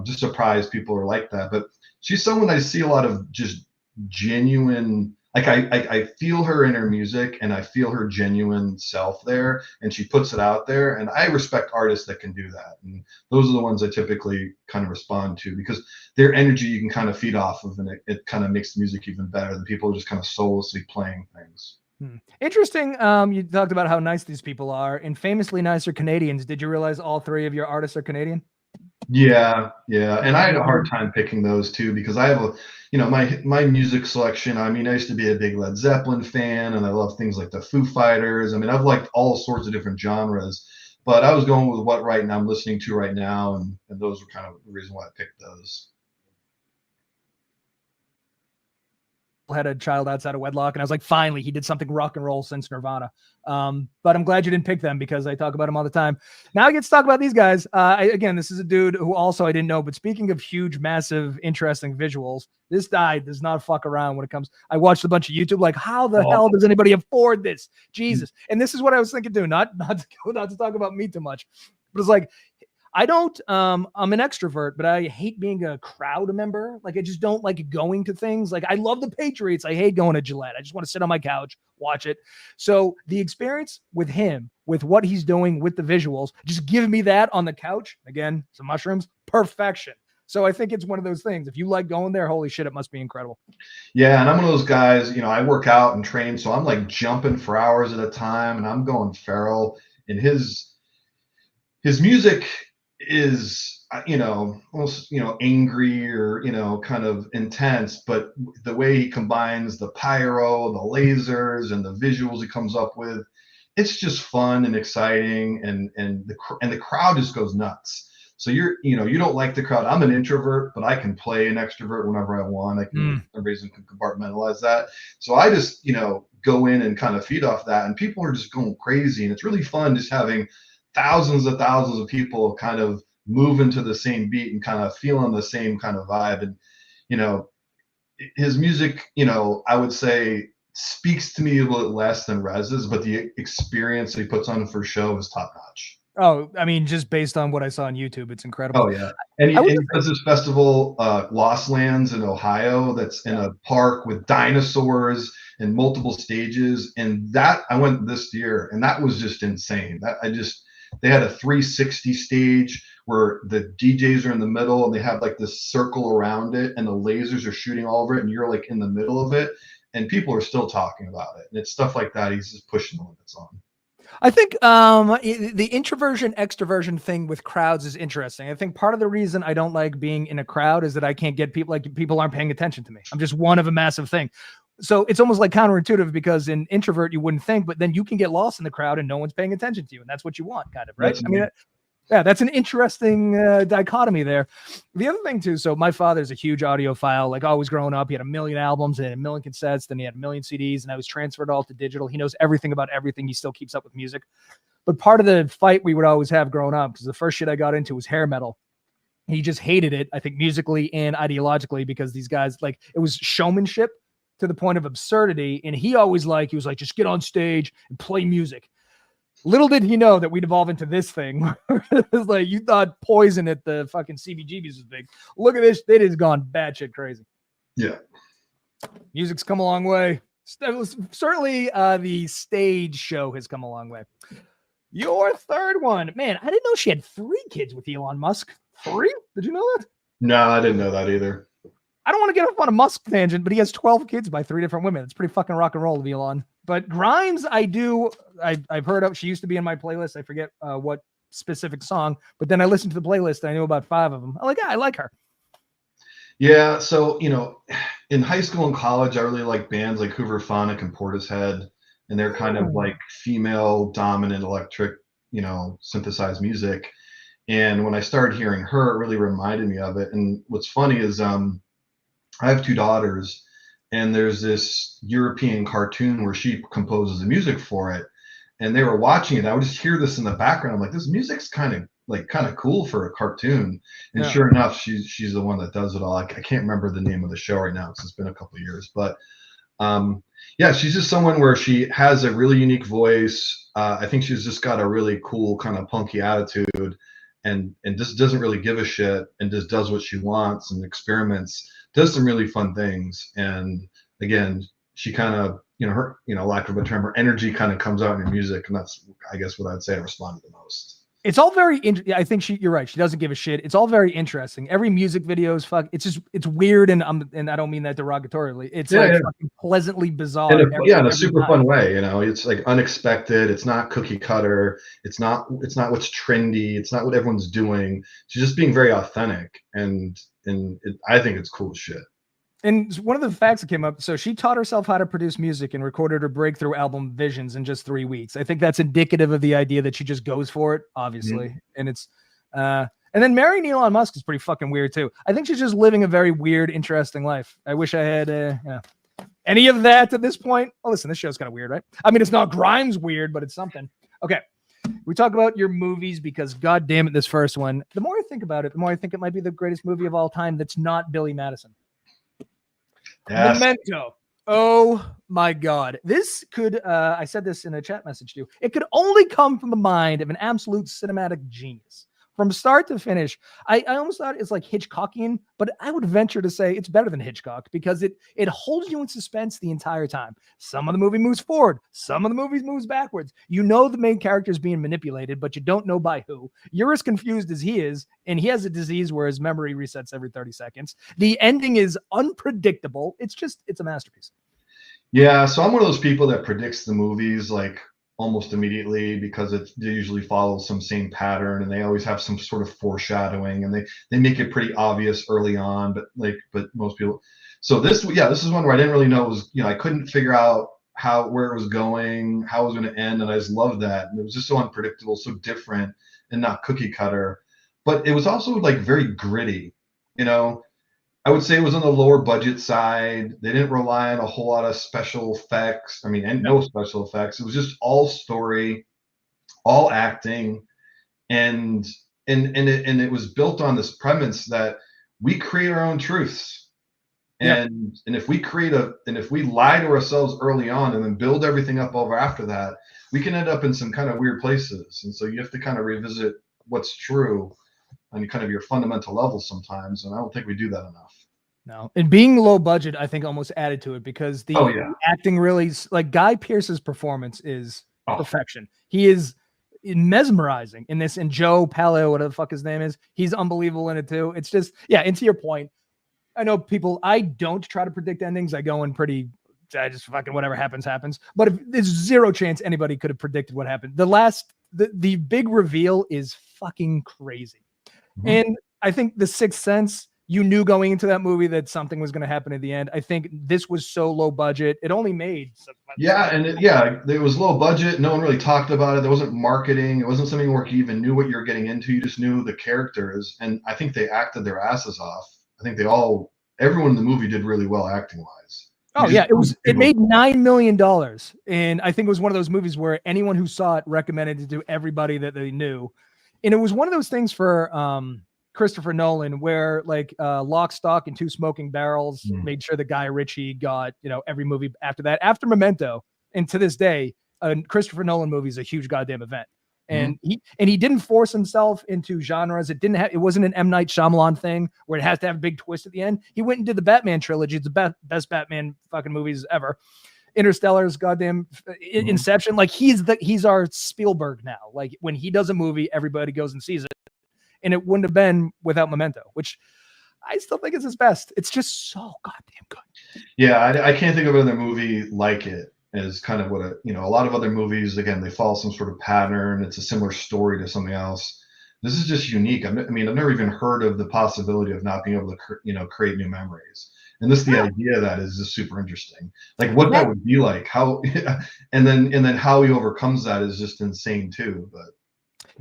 just surprised people are like that. But she's someone I see a lot of just genuine. Like I feel her in her music, and I feel her genuine self there, and she puts it out there. And I respect artists that can do that. And those are the ones I typically kind of respond to, because their energy you can kind of feed off of, and it kind of makes the music even better than people just kind of soullessly playing things. Interesting. You talked about how nice these people are, and famously nicer Canadians. Did you realize all three of your artists are Canadian? Yeah, and I had a hard time picking those two, because I have my music selection. I mean, I used to be a big Led Zeppelin fan, and I love things like the Foo Fighters. I mean, I've liked all sorts of different genres, but I was going with what right now I'm listening to right now, and those were kind of the reason why I picked those. Had a child outside of wedlock, and I was like, finally, he did something rock and roll since Nirvana. But I'm glad you didn't pick them, because I talk about them all the time. Now I get to talk about these guys. Again, this is a dude who also I didn't know, but speaking of huge, massive, interesting visuals, this guy does not fuck around when it comes. I watched a bunch of YouTube, like, how the hell does anybody afford this? Jesus. And this is what I was thinking too, not to talk about me too much, but it's like, I don't, I'm an extrovert, but I hate being a crowd member. Like, I just don't like going to things. Like, I love the Patriots. I hate going to Gillette. I just want to sit on my couch, watch it. So the experience with him, with what he's doing with the visuals, just give me that on the couch. Again, some mushrooms, perfection. So I think it's one of those things. If you like going there, holy shit, it must be incredible. Yeah, and I'm one of those guys, I work out and train, so I'm like jumping for hours at a time, and I'm going feral. And his music is almost angry, or kind of intense, but the way he combines the pyro, the lasers, and the visuals he comes up with, it's just fun and exciting, and the crowd just goes nuts. So you don't like the crowd. I'm an introvert, but I can play an extrovert whenever I want. I can everybody can compartmentalize that. So I just go in and kind of feed off that, and people are just going crazy, and it's really fun just having thousands of people kind of moving to the same beat and kind of feeling the same kind of vibe. And his music, I would say speaks to me a little less than Rez's, but the experience that he puts on for show is top notch. Oh, I mean, just based on what I saw on YouTube, it's incredible. Oh yeah, and he does this festival, Lost Lands in Ohio, that's in a park with dinosaurs and multiple stages, and that I went this year, and that was just insane. They had a 360 stage where the DJs are in the middle, and they have like this circle around it, and the lasers are shooting all over it, and you're like in the middle of it, and people are still talking about it. And it's stuff like that he's just pushing the limits on. I think the introversion extroversion thing with crowds is interesting. I think part of the reason I don't like being in a crowd is that I can't get people, like, people aren't paying attention to me. I'm just one of a massive thing. So it's almost like counterintuitive, because in introvert you wouldn't think, but then you can get lost in the crowd and no one's paying attention to you, and that's what you want, kind of, right? I mean, yeah, that's an interesting dichotomy there. The other thing too, so my father's a huge audiophile. Like, always growing up, he had 1 million albums and 1 million cassettes, then he had 1 million CDs, and I was transferred all to digital. He knows everything about everything. He still keeps up with music. But part of the fight we would always have growing up, because the first shit I got into was hair metal. He just hated it, I think, musically and ideologically, because these guys, like, it was showmanship to the point of absurdity. And he was like, just get on stage and play music. Little did he know that we'd evolve into this thing. It's like, you thought Poison at the fucking CBGBs was big. Look at this. It has gone batshit crazy. Yeah. Music's come a long way. Certainly the stage show has come a long way. Your third one. Man, I didn't know she had 3 kids with Elon Musk. 3? Did you know that? No, I didn't know that either. I don't want to get off on a Musk tangent, but he has 12 kids by 3 different women. It's pretty fucking rock and roll of Elon. But Grimes, I've heard of. She used to be in my playlist. I forget what specific song, but then I listened to the playlist and I knew about 5 of them. I like her. Yeah, so in high school and college, I really like bands like Hooverphonic and Portishead, and they're kind of like female dominant electric, synthesized music. And when I started hearing her, it really reminded me of it. And what's funny is I have 2 daughters, and there's this European cartoon where she composes the music for it, and they were watching it. I would just hear this in the background. I'm like, this music's kind of like kind of cool for a cartoon. And Yeah. sure enough, she's the one that does it all. I can't remember the name of the show right now because it's been a couple of years, but yeah, she's just someone where she has a really unique voice. I think she's just got a really cool kind of punky attitude, and just doesn't really give a shit, and just does what she wants and experiments, does some really fun things. And again, she kind of, her, lack of a term, her energy kind of comes out in her music, and that's, I guess, what I'd say I responded the most. It's all very I think you're right. She doesn't give a shit. It's all very interesting. Every music video is it's weird, and I don't mean that derogatorily. It's fucking pleasantly bizarre. In a super fun way. It's like unexpected. It's not cookie cutter. It's not what's trendy. It's not what everyone's doing. She's just being very authentic, and I think it's cool as shit. And one of the facts that came up, so she taught herself how to produce music and recorded her breakthrough album Visions in just 3 weeks. I think that's indicative of the idea that she just goes for it, obviously. Mm-hmm. And it's, and then marrying Elon Musk is pretty fucking weird too. I think she's just living a very weird, interesting life. I wish I had any of that at this point. Oh, listen, this show's kind of weird, right? I mean, it's not Grimes weird, but it's something. Okay. We talk about your movies because, God damn it, this first one, the more I think about it, the more I think it might be the greatest movie of all time that's not Billy Madison. Yes. Memento. Oh my God. This could, I said this in a chat message too. It could only come from the mind of an absolute cinematic genius. From start to finish, I almost thought it's like Hitchcockian, but I would venture to say it's better than Hitchcock because it holds you in suspense the entire time. Some of the movie moves forward. Some of the movies moves backwards. You know the main character is being manipulated, but you don't know by who. You're as confused as he is, and he has a disease where his memory resets every 30 seconds. The ending is unpredictable. It's a masterpiece. Yeah, so I'm one of those people that predicts the movies like almost immediately because they usually follow some same pattern, and they always have some sort of foreshadowing, and they make it pretty obvious early on, but most people. So this is one where I didn't really know I couldn't figure out where it was going, how it was going to end, and I just loved that. And it was just so unpredictable, so different, and not cookie cutter. But it was also like very gritty, I would say it was on the lower budget side. They didn't rely on a whole lot of special effects. I mean, and no special effects. It was just all story, all acting, and it was built on this premise that we create our own truths. And if we lie to ourselves early on and then build everything up over after that, we can end up in some kind of weird places. And so you have to kind of revisit what's true on kind of your fundamental level sometimes, and I don't think we do that enough. No, and being low budget, I think almost added to it because the acting really, like Guy Pearce's performance is perfection. He is mesmerizing in this, and Joe Palio, whatever the fuck his name is, he's unbelievable in it too. It's just, and to your point, I know I don't try to predict endings. I go in I just fucking whatever happens. But there's zero chance anybody could have predicted what happened. The big reveal is fucking crazy. Mm-hmm. And I think The Sixth Sense, you knew going into that movie that something was going to happen at the end. I think this was so low budget. It only made. It was low budget. No one really talked about it. There wasn't marketing. It wasn't something where you even knew what you were getting into. You just knew the characters. And I think they acted their asses off. I think everyone in the movie did really well acting wise. It made $9 million. And I think it was one of those movies where anyone who saw it recommended it to everybody that they knew. And it was one of those things for Christopher Nolan where like Lock, Stock, and Two Smoking Barrels made sure that Guy Ritchie got, every movie after that. After Memento, and to this day, a Christopher Nolan movie is a huge goddamn event. And he didn't force himself into genres. It wasn't an M. Night Shyamalan thing where it has to have a big twist at the end. He went and did the Batman trilogy. It's the best Batman fucking movies ever. Interstellar's goddamn Inception. Like he's our Spielberg now. Like when he does a movie, everybody goes and sees it. And it wouldn't have been without Memento, which I still think is his best. It's just so goddamn good. Yeah, I can't think of another movie like it. Is kind of what a lot of other movies, again, they follow some sort of pattern. It's a similar story to something else. This is just unique. I've never even heard of the possibility of not being able to create new memories. And the idea of that is just super interesting. Like what that would be like, how and then how he overcomes that is just insane too. But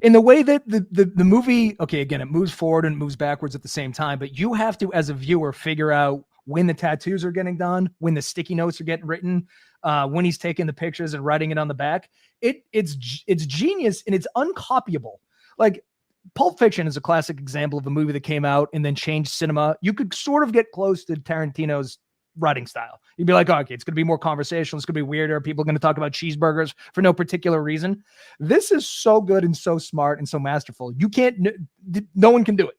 in the way that the movie, again, it moves forward and moves backwards at the same time, but you have to, as a viewer, figure out when the tattoos are getting done, when the sticky notes are getting written, when he's taking the pictures and writing it on the back. It's genius and it's uncopyable. Like Pulp Fiction is a classic example of a movie that came out and then changed cinema. You could sort of get close to Tarantino's writing style. You'd be like, oh, okay, it's going to be more conversational. It's going to be weirder. People are going to talk about cheeseburgers for no particular reason. This is so good and so smart and so masterful. You can't, no one can do it.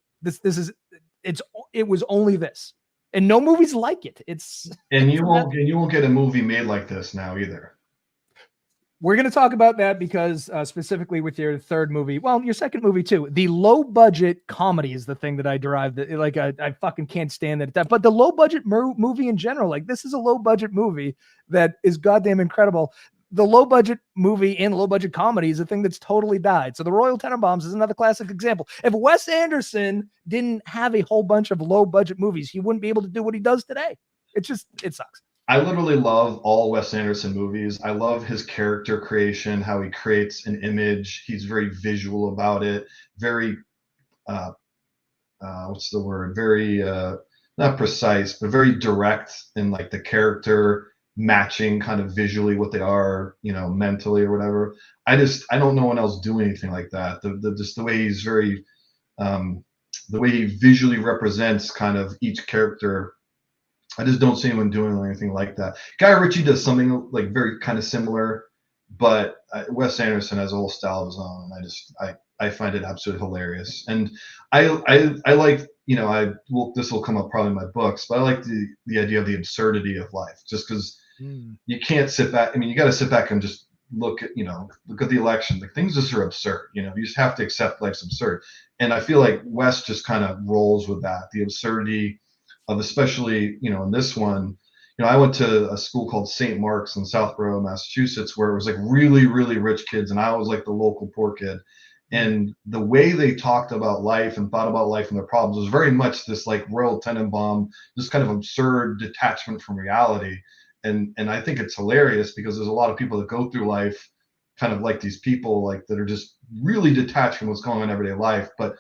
It was only this, and no movies like it. You won't get a movie made like this now either. We're going to talk about that because specifically with your third movie, well, your second movie too, the low budget comedy is the thing that I derived. Like I fucking can't stand that. But the low budget movie in general, like this is a low budget movie that is goddamn incredible. The low budget movie and low budget comedy is a thing that's totally died. So the Royal Tenenbaums is another classic example. If Wes Anderson didn't have a whole bunch of low budget movies, he wouldn't be able to do what he does today. It sucks. I literally love all Wes Anderson movies. I love his character creation, how he creates an image. He's very visual about it. Very, what's the word? Very, not precise, but very direct in like the character matching kind of visually what they are, mentally or whatever. I don't know one else doing anything like that. Just the way he's very, the way he visually represents kind of each character. I just don't see anyone doing anything like that. Guy Ritchie does something like very kind of similar, but Wes Anderson has a whole style of his own. I find it absolutely hilarious, and I like this will come up probably in my books, but I like the idea of the absurdity of life, just because you can't sit back. I mean, you got to sit back and just look at the election. Like things just are absurd. You just have to accept life's absurd, and I feel like Wes just kind of rolls with that, the absurdity of, especially in this one. I went to a school called St. Mark's in Southborough, Massachusetts, where it was like really, really rich kids, and I was like the local poor kid. And the way they talked about life and thought about life and their problems was very much this like Royal Tenenbaum, this kind of absurd detachment from reality. And I think it's hilarious because there's a lot of people that go through life kind of like these people, like that are just really detached from what's going on in everyday life, but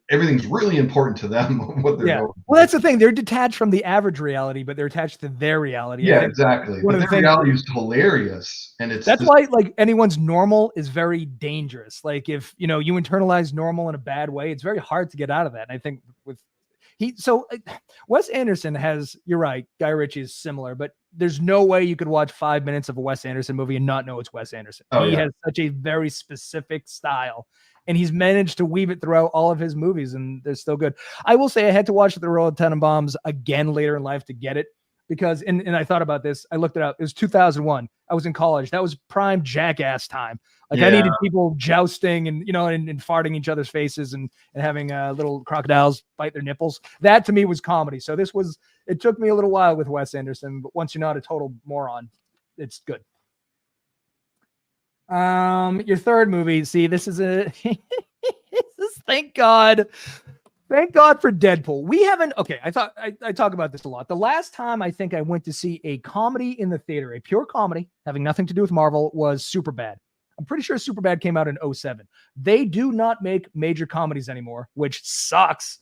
everything's really important to them. What they're going Well, that's the thing. They're detached from the average reality, but they're attached to their reality. Yeah, exactly. But their reality is hilarious, and that's why like anyone's normal is very dangerous. Like if you internalize normal in a bad way, it's very hard to get out of that. And I think Wes Anderson has, you're right, Guy Ritchie is similar, but there's no way you could watch 5 minutes of a Wes Anderson movie and not know it's Wes Anderson. He has such a very specific style, and he's managed to weave it throughout all of his movies, and they're still good. I will say I had to watch The Royal Tenenbaums again later in life to get it, because, and I thought about this, I looked it up, it was 2001. I was in college. That was prime jackass time. Like I needed people jousting and, and farting each other's faces and having little crocodiles bite their nipples. That to me was comedy. So it took me a little while with Wes Anderson, but once you're not a total moron, it's good. Your third movie, see, this is thank God for Deadpool. We haven't, okay, I talk about this a lot. The last time I think I went to see a comedy in the theater, a pure comedy, having nothing to do with Marvel, was Superbad. I'm pretty sure Superbad came out in 2007. They do not make major comedies anymore, which sucks.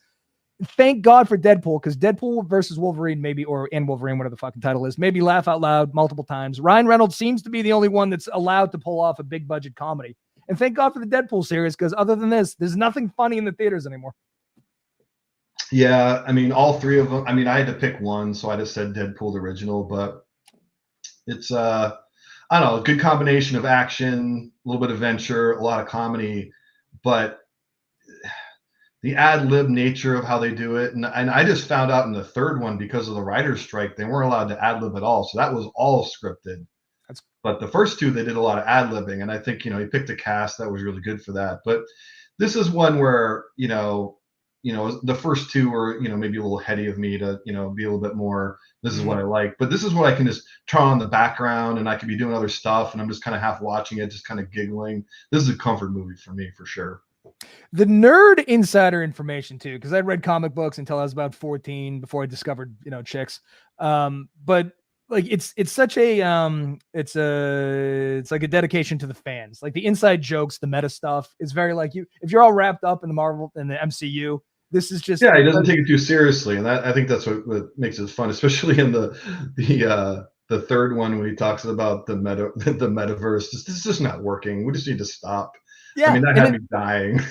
Thank God for Deadpool, because Deadpool versus Wolverine, and Wolverine, whatever the fucking title is, maybe laugh out loud multiple times. Ryan Reynolds seems to be the only one that's allowed to pull off a big budget comedy. And thank God for the Deadpool series, because other than this, there's nothing funny in the theaters anymore. Yeah, I mean, all three of them. I mean, I had to pick one, so I just said Deadpool the original, but it's I don't know, a good combination of action, a little bit of adventure, a lot of comedy, but the ad lib nature of how they do it, and I just found out in the third one, because of the writer's strike, they weren't allowed to ad lib at all, so that was all scripted. But the first two, they did a lot of ad libbing, and I think he picked a cast that was really good for that. But this is one where the first two were maybe a little heady of me to be a little bit more, this is what I like, but this is what I can just turn on the background, and I could be doing other stuff, and I'm just kind of half watching it, just kind of giggling. This is a comfort movie for me, for sure. The nerd insider information too, because I read comic books until I was about 14 before I discovered chicks. But like it's such a it's like a dedication to the fans. Like the inside jokes, the meta stuff is very like if you're all wrapped up in the Marvel and the MCU. This is just he doesn't take it too seriously, and I think that's what makes it fun, especially in the third one when he talks about the metaverse. This is just not working. We just need to stop. Yeah. I mean, that had me dying.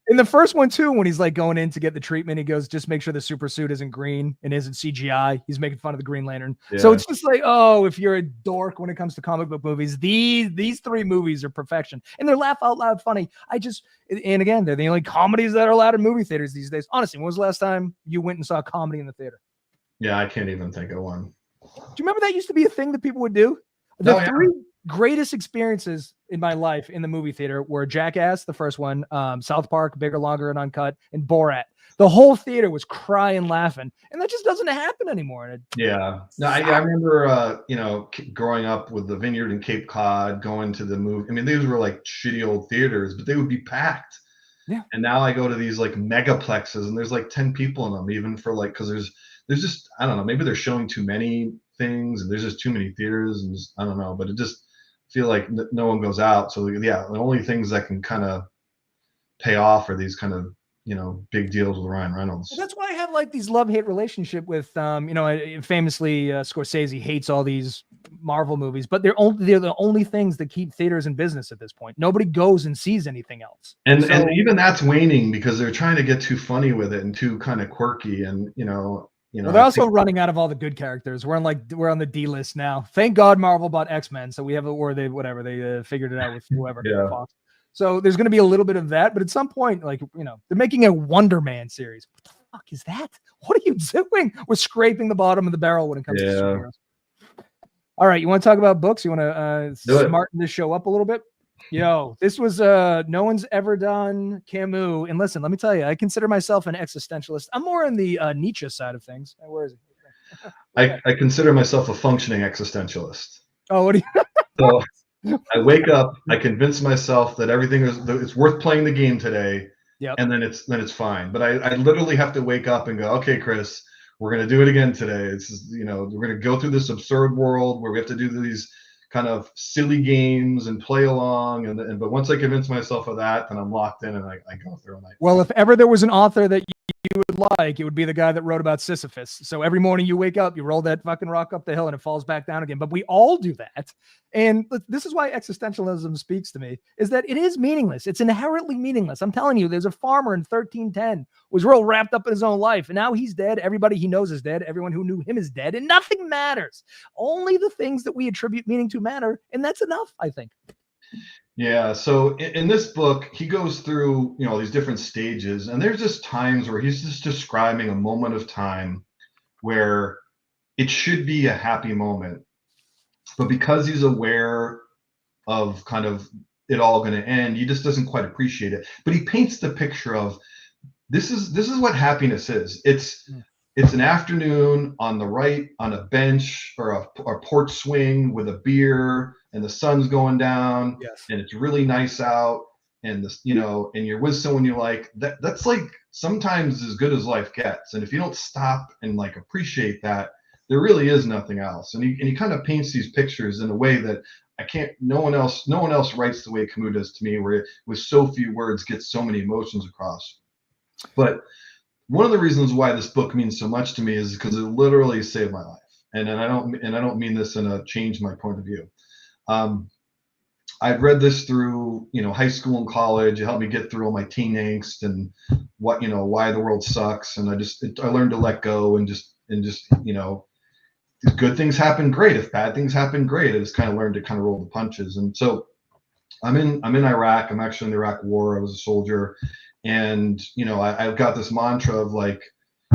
In the first one too, when he's like going in to get the treatment, he goes, just make sure the super suit isn't green and isn't CGI. He's making fun of the Green Lantern. Yeah. So it's just like, oh, if you're a dork when it comes to comic book movies, these three movies are perfection. And they're laugh out loud funny. And again, they're the only comedies that are allowed in movie theaters these days. Honestly, when was the last time you went and saw a comedy in the theater? Yeah, I can't even think of one. Do you remember that used to be a thing that people would do? The three greatest experiences in my life in the movie theater were Jackass, the first one, South Park, Bigger, Longer, and Uncut, and Borat. The whole theater was crying, laughing, and that just doesn't happen anymore. Yeah, no, I remember, growing up with the Vineyard in Cape Cod, going to the movie. I mean, these were like shitty old theaters, but they would be packed. Yeah. And now I go to these like megaplexes, and there's like 10 people in them, even for like, because there's just, I don't know, maybe they're showing too many things, and there's just too many theaters, and just, I don't know, but it just feel like no one goes out. So yeah, the only things that can kind of pay off are these kind of big deals with Ryan Reynolds. Well, that's why I have like these love-hate relationship with famously Scorsese hates all these Marvel movies, but they're the only things that keep theaters in business at this point. Nobody goes and sees anything else. And even that's waning because they're trying to get too funny with it and too kind of quirky, and well, they're also running out of all the good characters. We're on the D list now. Thank God Marvel bought X-Men, so we have they figured it out with whoever. Yeah. Fox. So there's going to be a little bit of that, but at some point, like, they're making a Wonder Man series. What the fuck is that? What are you doing? We're scraping the bottom of the barrel when it comes to superheroes. All right, you want to talk about books? You want to smarten this show up a little bit? Yo, this was no one's ever done Camus. And listen, let me tell you, I consider myself an existentialist. I'm more in the Nietzsche side of things. Where is it? I consider myself a functioning existentialist. Oh, what do you? So I wake up, I convince myself that everything it's worth playing the game today, and then it's fine. But I literally have to wake up and go, okay, Chris, we're gonna do it again today. It's just, we're gonna go through this absurd world where we have to do these kind of silly games and play along, but once I convince myself of that, then I'm locked in and I go through. Well, if ever there was an author that you would like, it would be the guy that wrote about Sisyphus. So every morning you wake up, you roll that fucking rock up the hill and it falls back down again. But we all do that. And this is why existentialism speaks to me, is that it is meaningless. It's inherently meaningless. I'm telling you, there's a farmer in 1310 was real wrapped up in his own life. And now he's dead. Everybody he knows is dead. Everyone who knew him is dead. And nothing matters. Only the things that we attribute meaning to matter. And that's enough, I think. Yeah, so in this book, he goes through, these different stages, and there's just times where he's just describing a moment of time where it should be a happy moment, but because he's aware of kind of it all going to end, he just doesn't quite appreciate it. But he paints the picture of this is what happiness is. It's an afternoon on a bench or a porch swing with a beer, and the sun's going down, and it's really nice out, and and you're with someone you like. That's like sometimes as good as life gets. And if you don't stop and like appreciate that, there really is nothing else. And he kind of paints these pictures in a way that no one else writes the way Camus does to me, where with so few words gets so many emotions across. But one of the reasons why this book means so much to me is because it literally saved my life. And I don't mean this in a change my point of view. I've read this through, high school and college. It helped me get through all my teen angst and why the world sucks. And I learned to let go and just, if good things happen, great. If bad things happen, great. I just kind of learned to kind of roll the punches. And so I'm in Iraq. I'm actually in the Iraq War. I was a soldier. And, I've got this mantra of like,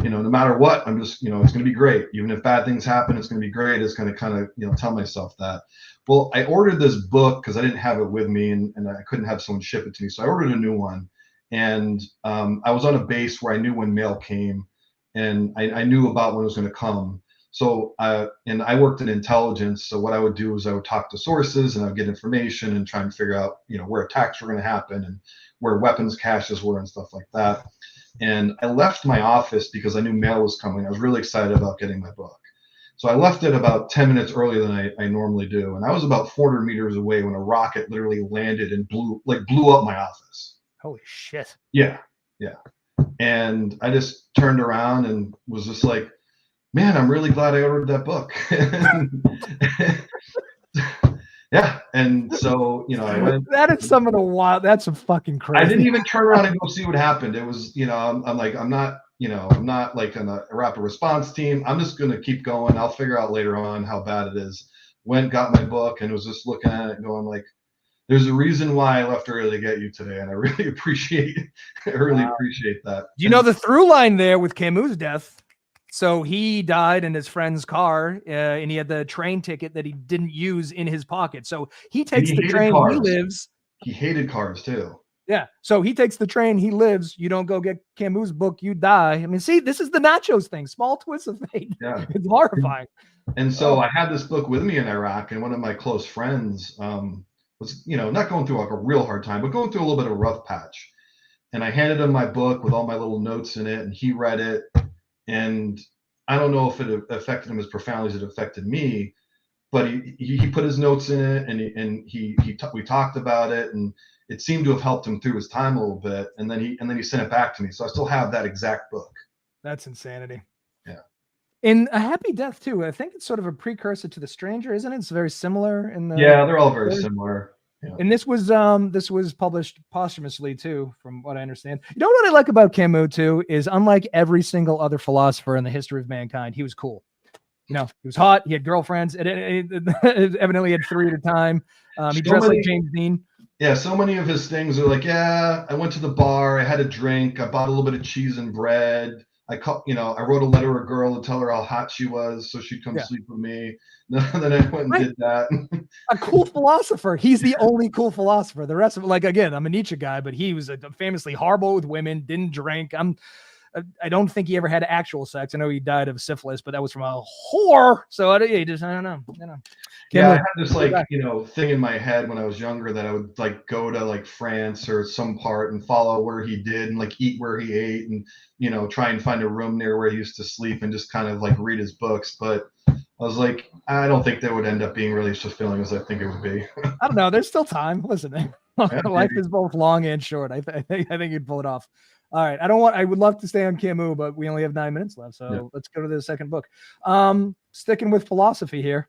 no matter what, I'm just, it's going to be great. Even if bad things happen, it's going to be great. It's going to kind of, tell myself that. Well, I ordered this book because I didn't have it with me and I couldn't have someone ship it to me. So I ordered a new one. And I was on a base where I knew when mail came, and I knew about when it was going to come. So and I worked in intelligence. So what I would do is I would talk to sources and I would get information and try and figure out, where attacks were going to happen and where weapons caches were and stuff like that. And I left my office because I knew mail was coming. I was really excited about getting my book. So I left it about 10 minutes earlier than I normally do. And I was about 400 meters away when a rocket literally landed and blew up my office. Holy shit. Yeah. Yeah. And I just turned around and was just like, man, I'm really glad I ordered that book. Yeah. And so, I went. That is some of the wild. That's some fucking crazy. I didn't even turn around and go see what happened. It was, I'm like, I'm not like on a rapid response team. I'm just going to keep going. I'll figure out later on how bad it is. Went, got my book, and was just looking at it going like, there's a reason why I left early to get you today. And I really appreciate that. You know, the through line there with Camus' death. So he died in his friend's car, and he had the train ticket that he didn't use in his pocket. So he takes the train, he lives. He hated cars too. Yeah. So he takes the train, he lives. You don't go get Camus' book, you die. I mean, see, this is the nachos thing. Small twists of fate. Yeah. It's horrifying. And so I had this book with me in Iraq, and one of my close friends was, not going through like a real hard time, but going through a little bit of a rough patch. And I handed him my book with all my little notes in it, and he read it. And I don't know if it affected him as profoundly as it affected me, but he put his notes in it, and we talked about it, and it seemed to have helped him through his time a little bit. And then he sent it back to me, so I still have that exact book. That's insanity. Yeah. In A Happy Death too, I think it's sort of a precursor to The Stranger, isn't it? It's very similar in the. Yeah, they're all very similar. Yeah. And this was published posthumously too, from what I understand. You know what I like about Camus too is, unlike every single other philosopher in the history of mankind, he was cool. He was hot. He had girlfriends. It evidently had 3 at a time. He dressed like James Dean. Yeah, so many of his things are like, yeah, I went to the bar, I had a drink, I bought a little bit of cheese and bread. I wrote a letter to a girl to tell her how hot she was so she'd come sleep with me. Then I went and did that. A cool philosopher. He's the only cool philosopher. The rest of it, like, again, I'm a Nietzsche guy, but he was famously horrible with women, didn't drink. I don't think he ever had actual sex. I know he died of syphilis, but that was from a whore. So I don't know. Yeah, I had this thing in my head when I was younger that I would like go to like France or some part and follow where he did and like eat where he ate and try and find a room near where he used to sleep and just kind of like read his books. But I was like, I don't think that would end up being really as fulfilling as I think it would be. I don't know. There's still time. Listen, life is both long and short. I think you'd pull it off. All right. I would love to stay on Camus, but we only have 9 minutes left. So let's go to the second book. Sticking with philosophy here.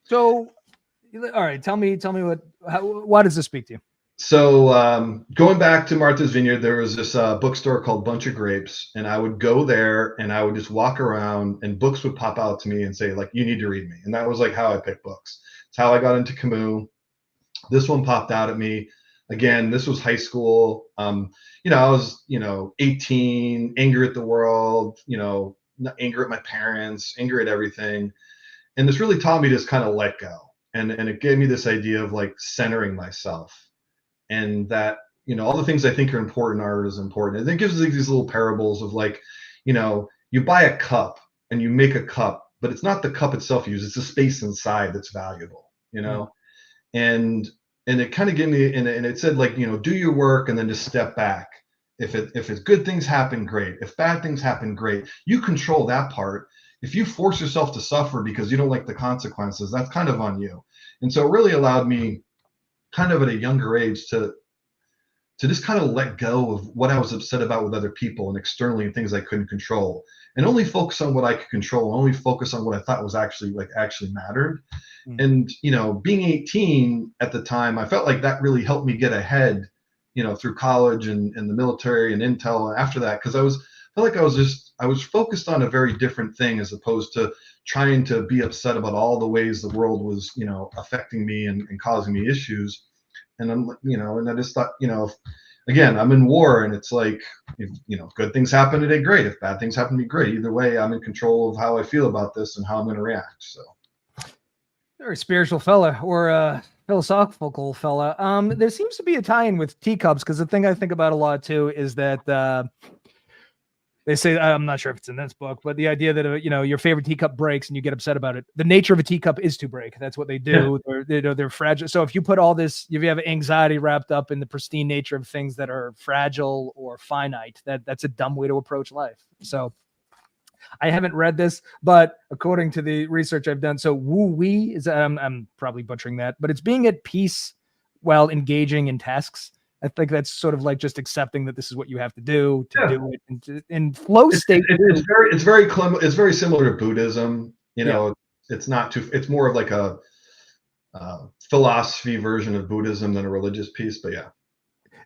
So, all right, tell me why does this speak to you? So going back to Martha's Vineyard, there was this bookstore called Bunch of Grapes, and I would go there and I would just walk around and books would pop out to me and say like, you need to read me. And that was like how I picked books. It's how I got into Camus. This one popped out at me. Again, this was high school. I was, 18, anger at the world, anger at my parents, anger at everything. And this really taught me to just kind of let go. And it gave me this idea of like centering myself, and that, all the things I think are important are as important. And it gives like these little parables of like, you buy a cup and you make a cup, but it's not the cup itself you use, it's the space inside that's valuable, and it kind of gave me, and it said like, do your work and then just step back. If it's good things happen, great. If bad things happen, great. You control that part. If you force yourself to suffer because you don't like the consequences, that's kind of on you. And so it really allowed me kind of at a younger age to just kind of let go of what I was upset about with other people and externally and things I couldn't control, and only focus on what I could control, and only focus on what I thought was actually mattered. And, being 18 at the time, I felt like that really helped me get ahead, through college and the military and Intel. And after that, because I was focused on a very different thing, as opposed to trying to be upset about all the ways the world was, affecting me and causing me issues. And and I just thought, again, I'm in war, and it's like, if good things happen today, great. If bad things happen to me, great. Either way, I'm in control of how I feel about this and how I'm going to react. So, very spiritual fella, or philosophical fella. There seems to be a tie-in with teacups, because the thing I think about a lot too is that they say, I'm not sure if it's in this book, but the idea that your favorite teacup breaks and you get upset about it. The nature of a teacup is to break. That's what they do. Yeah. They're fragile. So if you put all this, if you have anxiety wrapped up in the pristine nature of things that are fragile or finite, that's a dumb way to approach life. So I haven't read this, but according to the research I've done, so woo-wee is, I'm probably butchering that, but it's being at peace while engaging in tasks. I think that's sort of like just accepting that this is what you have to do do it. And in flow state, it's very similar to Buddhism. It's not too. It's more of like a philosophy version of Buddhism than a religious piece. But yeah.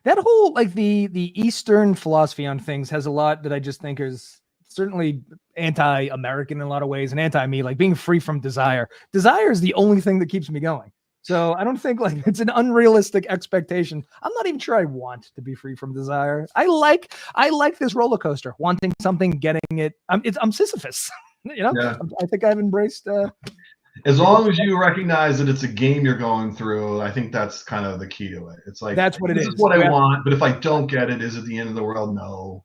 That whole like the Eastern philosophy on things has a lot that I just think is certainly anti-American in a lot of ways and anti-me, like being free from desire. Desire is the only thing that keeps me going. So I don't think like it's an unrealistic expectation. I'm not even sure I want to be free from desire. I like this roller coaster, wanting something, getting it. I'm Sisyphus. You know, Yeah. I think I've embraced. As long as you recognize that it's a game you're going through, I think that's kind of the key to it. It's like, that's what it this is. is what I want, but if I don't get it, is it the end of the world? No.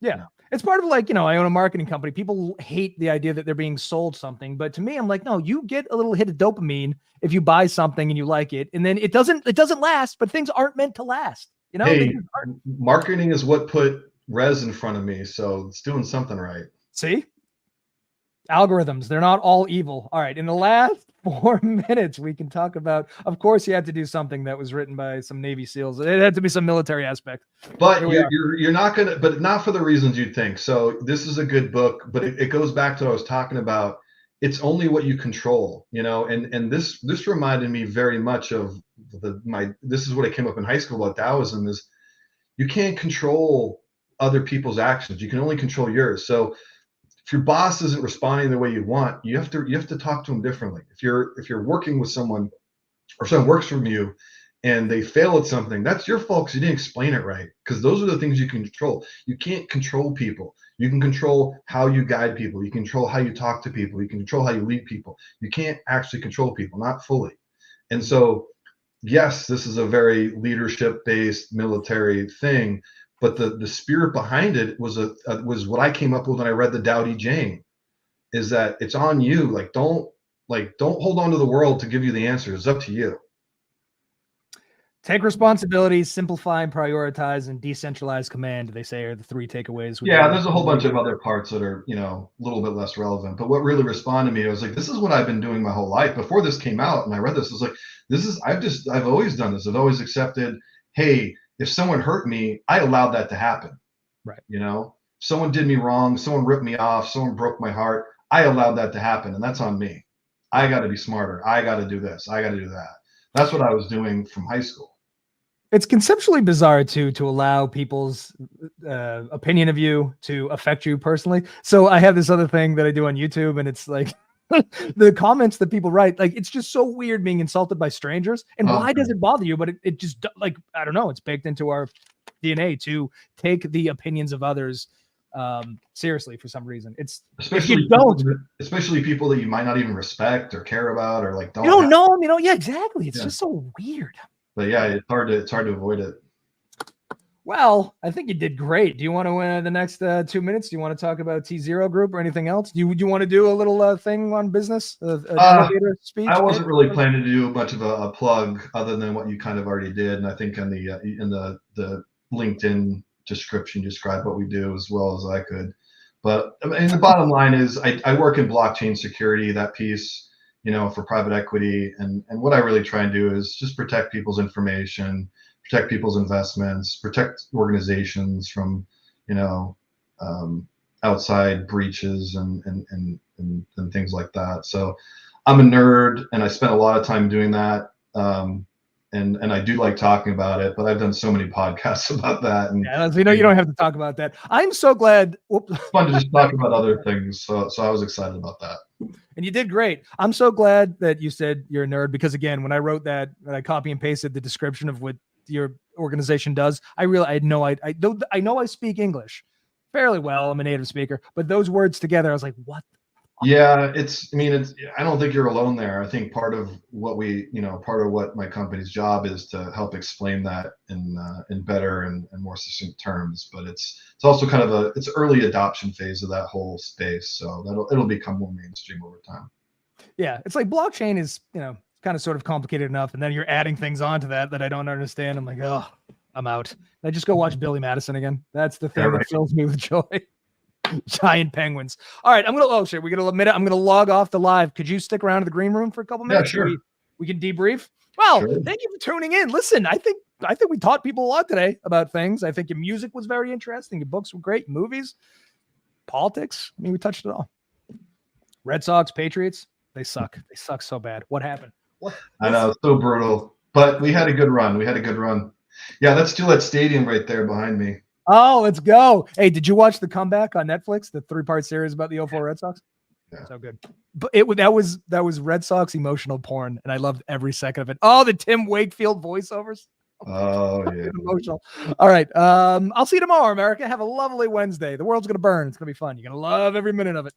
Yeah. No. It's part of like, you know, I own a marketing company. People hate the idea that they're being sold something. But to me, I'm like, no, you get a little hit of dopamine if you buy something and you like it. And then it doesn't last, but things aren't meant to last. You know, Hey, marketing is what put Res in front of me. So it's doing something right. See? Algorithms, they're not all evil. All right. In the last 4 minutes, we can talk about, of course, you had to do something that was written by some Navy SEALs. It had to be some military aspect. But you're not gonna, but not for the reasons you'd think. So this is a good book, but it goes back to what I was talking about. It's only what you control, you know, and this reminded me very much of this is what I came up in high school about Taoism is you can't control other people's actions. You can only control yours. So if your boss isn't responding the way you want, you have to talk to them differently. If you're working with someone or someone works from you and they fail at something, that's your fault because you didn't explain it right. Because those are the things you can control. You can't control people. You can control how you guide people. You can control how you talk to people. You can control how you lead people. You can't actually control people, not fully. And so, yes, this is a very leadership-based military thing, but the spirit behind it was what I came up with when I read the Tao Te Ching, is that it's on you. Like don't hold on to the world to give you the answer. It's up to you. Take responsibility, simplify and prioritize, and decentralize command, they say, are the 3 takeaways. Yeah, there's a whole bunch of other parts that are, you know, a little bit less relevant. But what really responded to me, I was like, this is what I've been doing my whole life. Before this came out and I read this, I was like, I've always done this. I've always accepted, hey, if someone hurt me, I allowed that to happen. Right. You know, someone did me wrong, someone ripped me off, someone broke my heart. I allowed that to happen, and that's on me. I got to be smarter. I got to do this. I got to do that. That's what I was doing from high school. It's conceptually bizarre to allow people's opinion of you to affect you personally. So I have this other thing that I do on YouTube, and it's like the comments that people write, like it's just so weird being insulted by strangers. And why does it bother you? But it just like, I don't know, it's baked into our DNA to take the opinions of others seriously for some reason. It's especially people that you might not even respect or care about or like don't know them, you know. Yeah, exactly. It's just so weird. But yeah, it's hard to avoid it. Well, I think you did great. Do you want to the next 2 minutes? Do you want to talk about tZERO Group or anything else? Do you want to do a little thing on business? Elevator speech? I wasn't really planning to do much of a plug other than what you kind of already did, and I think in the LinkedIn description described what we do as well as I could. But I mean, the bottom line is I work in blockchain security, that piece, you know, for private equity, and what I really try and do is just protect people's information, protect people's investments, protect organizations from, you know, outside breaches and things like that. So I'm a nerd, and I spent a lot of time doing that. And I do like talking about it, but I've done so many podcasts about that. And yeah, you know, you don't have to talk about that. I'm so glad. It's fun to just talk about other things. So I was excited about that. And you did great. I'm so glad that you said you're a nerd, because again, when I wrote that, when I copy and pasted the description of what your organization does, I know I speak English fairly well. I'm a native speaker, but those words together, I was like, what? Yeah, I don't think you're alone there. I think part of what my company's job is to help explain that in better and more succinct terms. But it's also kind of it's early adoption phase of that whole space. So it'll become more mainstream over time. Yeah, it's like blockchain is, you know, kind of sort of complicated enough, and then you're adding things onto that I don't understand. I'm like, oh, I'm out. I just go watch Billy Madison again. That's the thing that fills me with joy. Giant penguins. All right, we got a minute. I'm gonna log off the live. Could you stick around to the green room for a couple minutes? Yeah, sure. We can debrief. Well, Thank you for tuning in. Listen, I think we taught people a lot today about things. I think your music was very interesting. Your books were great. Movies, politics. I mean, we touched it all. Red Sox, Patriots. They suck. They suck so bad. What happened? I know, it's so brutal. But we had a good run. Yeah, that's Gillette Stadium right there behind me. Oh, let's go. Hey, did you watch The Comeback on Netflix? The 3-part series about the 04 Red Sox? Yeah. So good. But that was Red Sox emotional porn, and I loved every second of it. Oh, the Tim Wakefield voiceovers. Oh yeah. Emotional. All right. I'll see you tomorrow, America. Have a lovely Wednesday. The world's gonna burn. It's gonna be fun. You're gonna love every minute of it.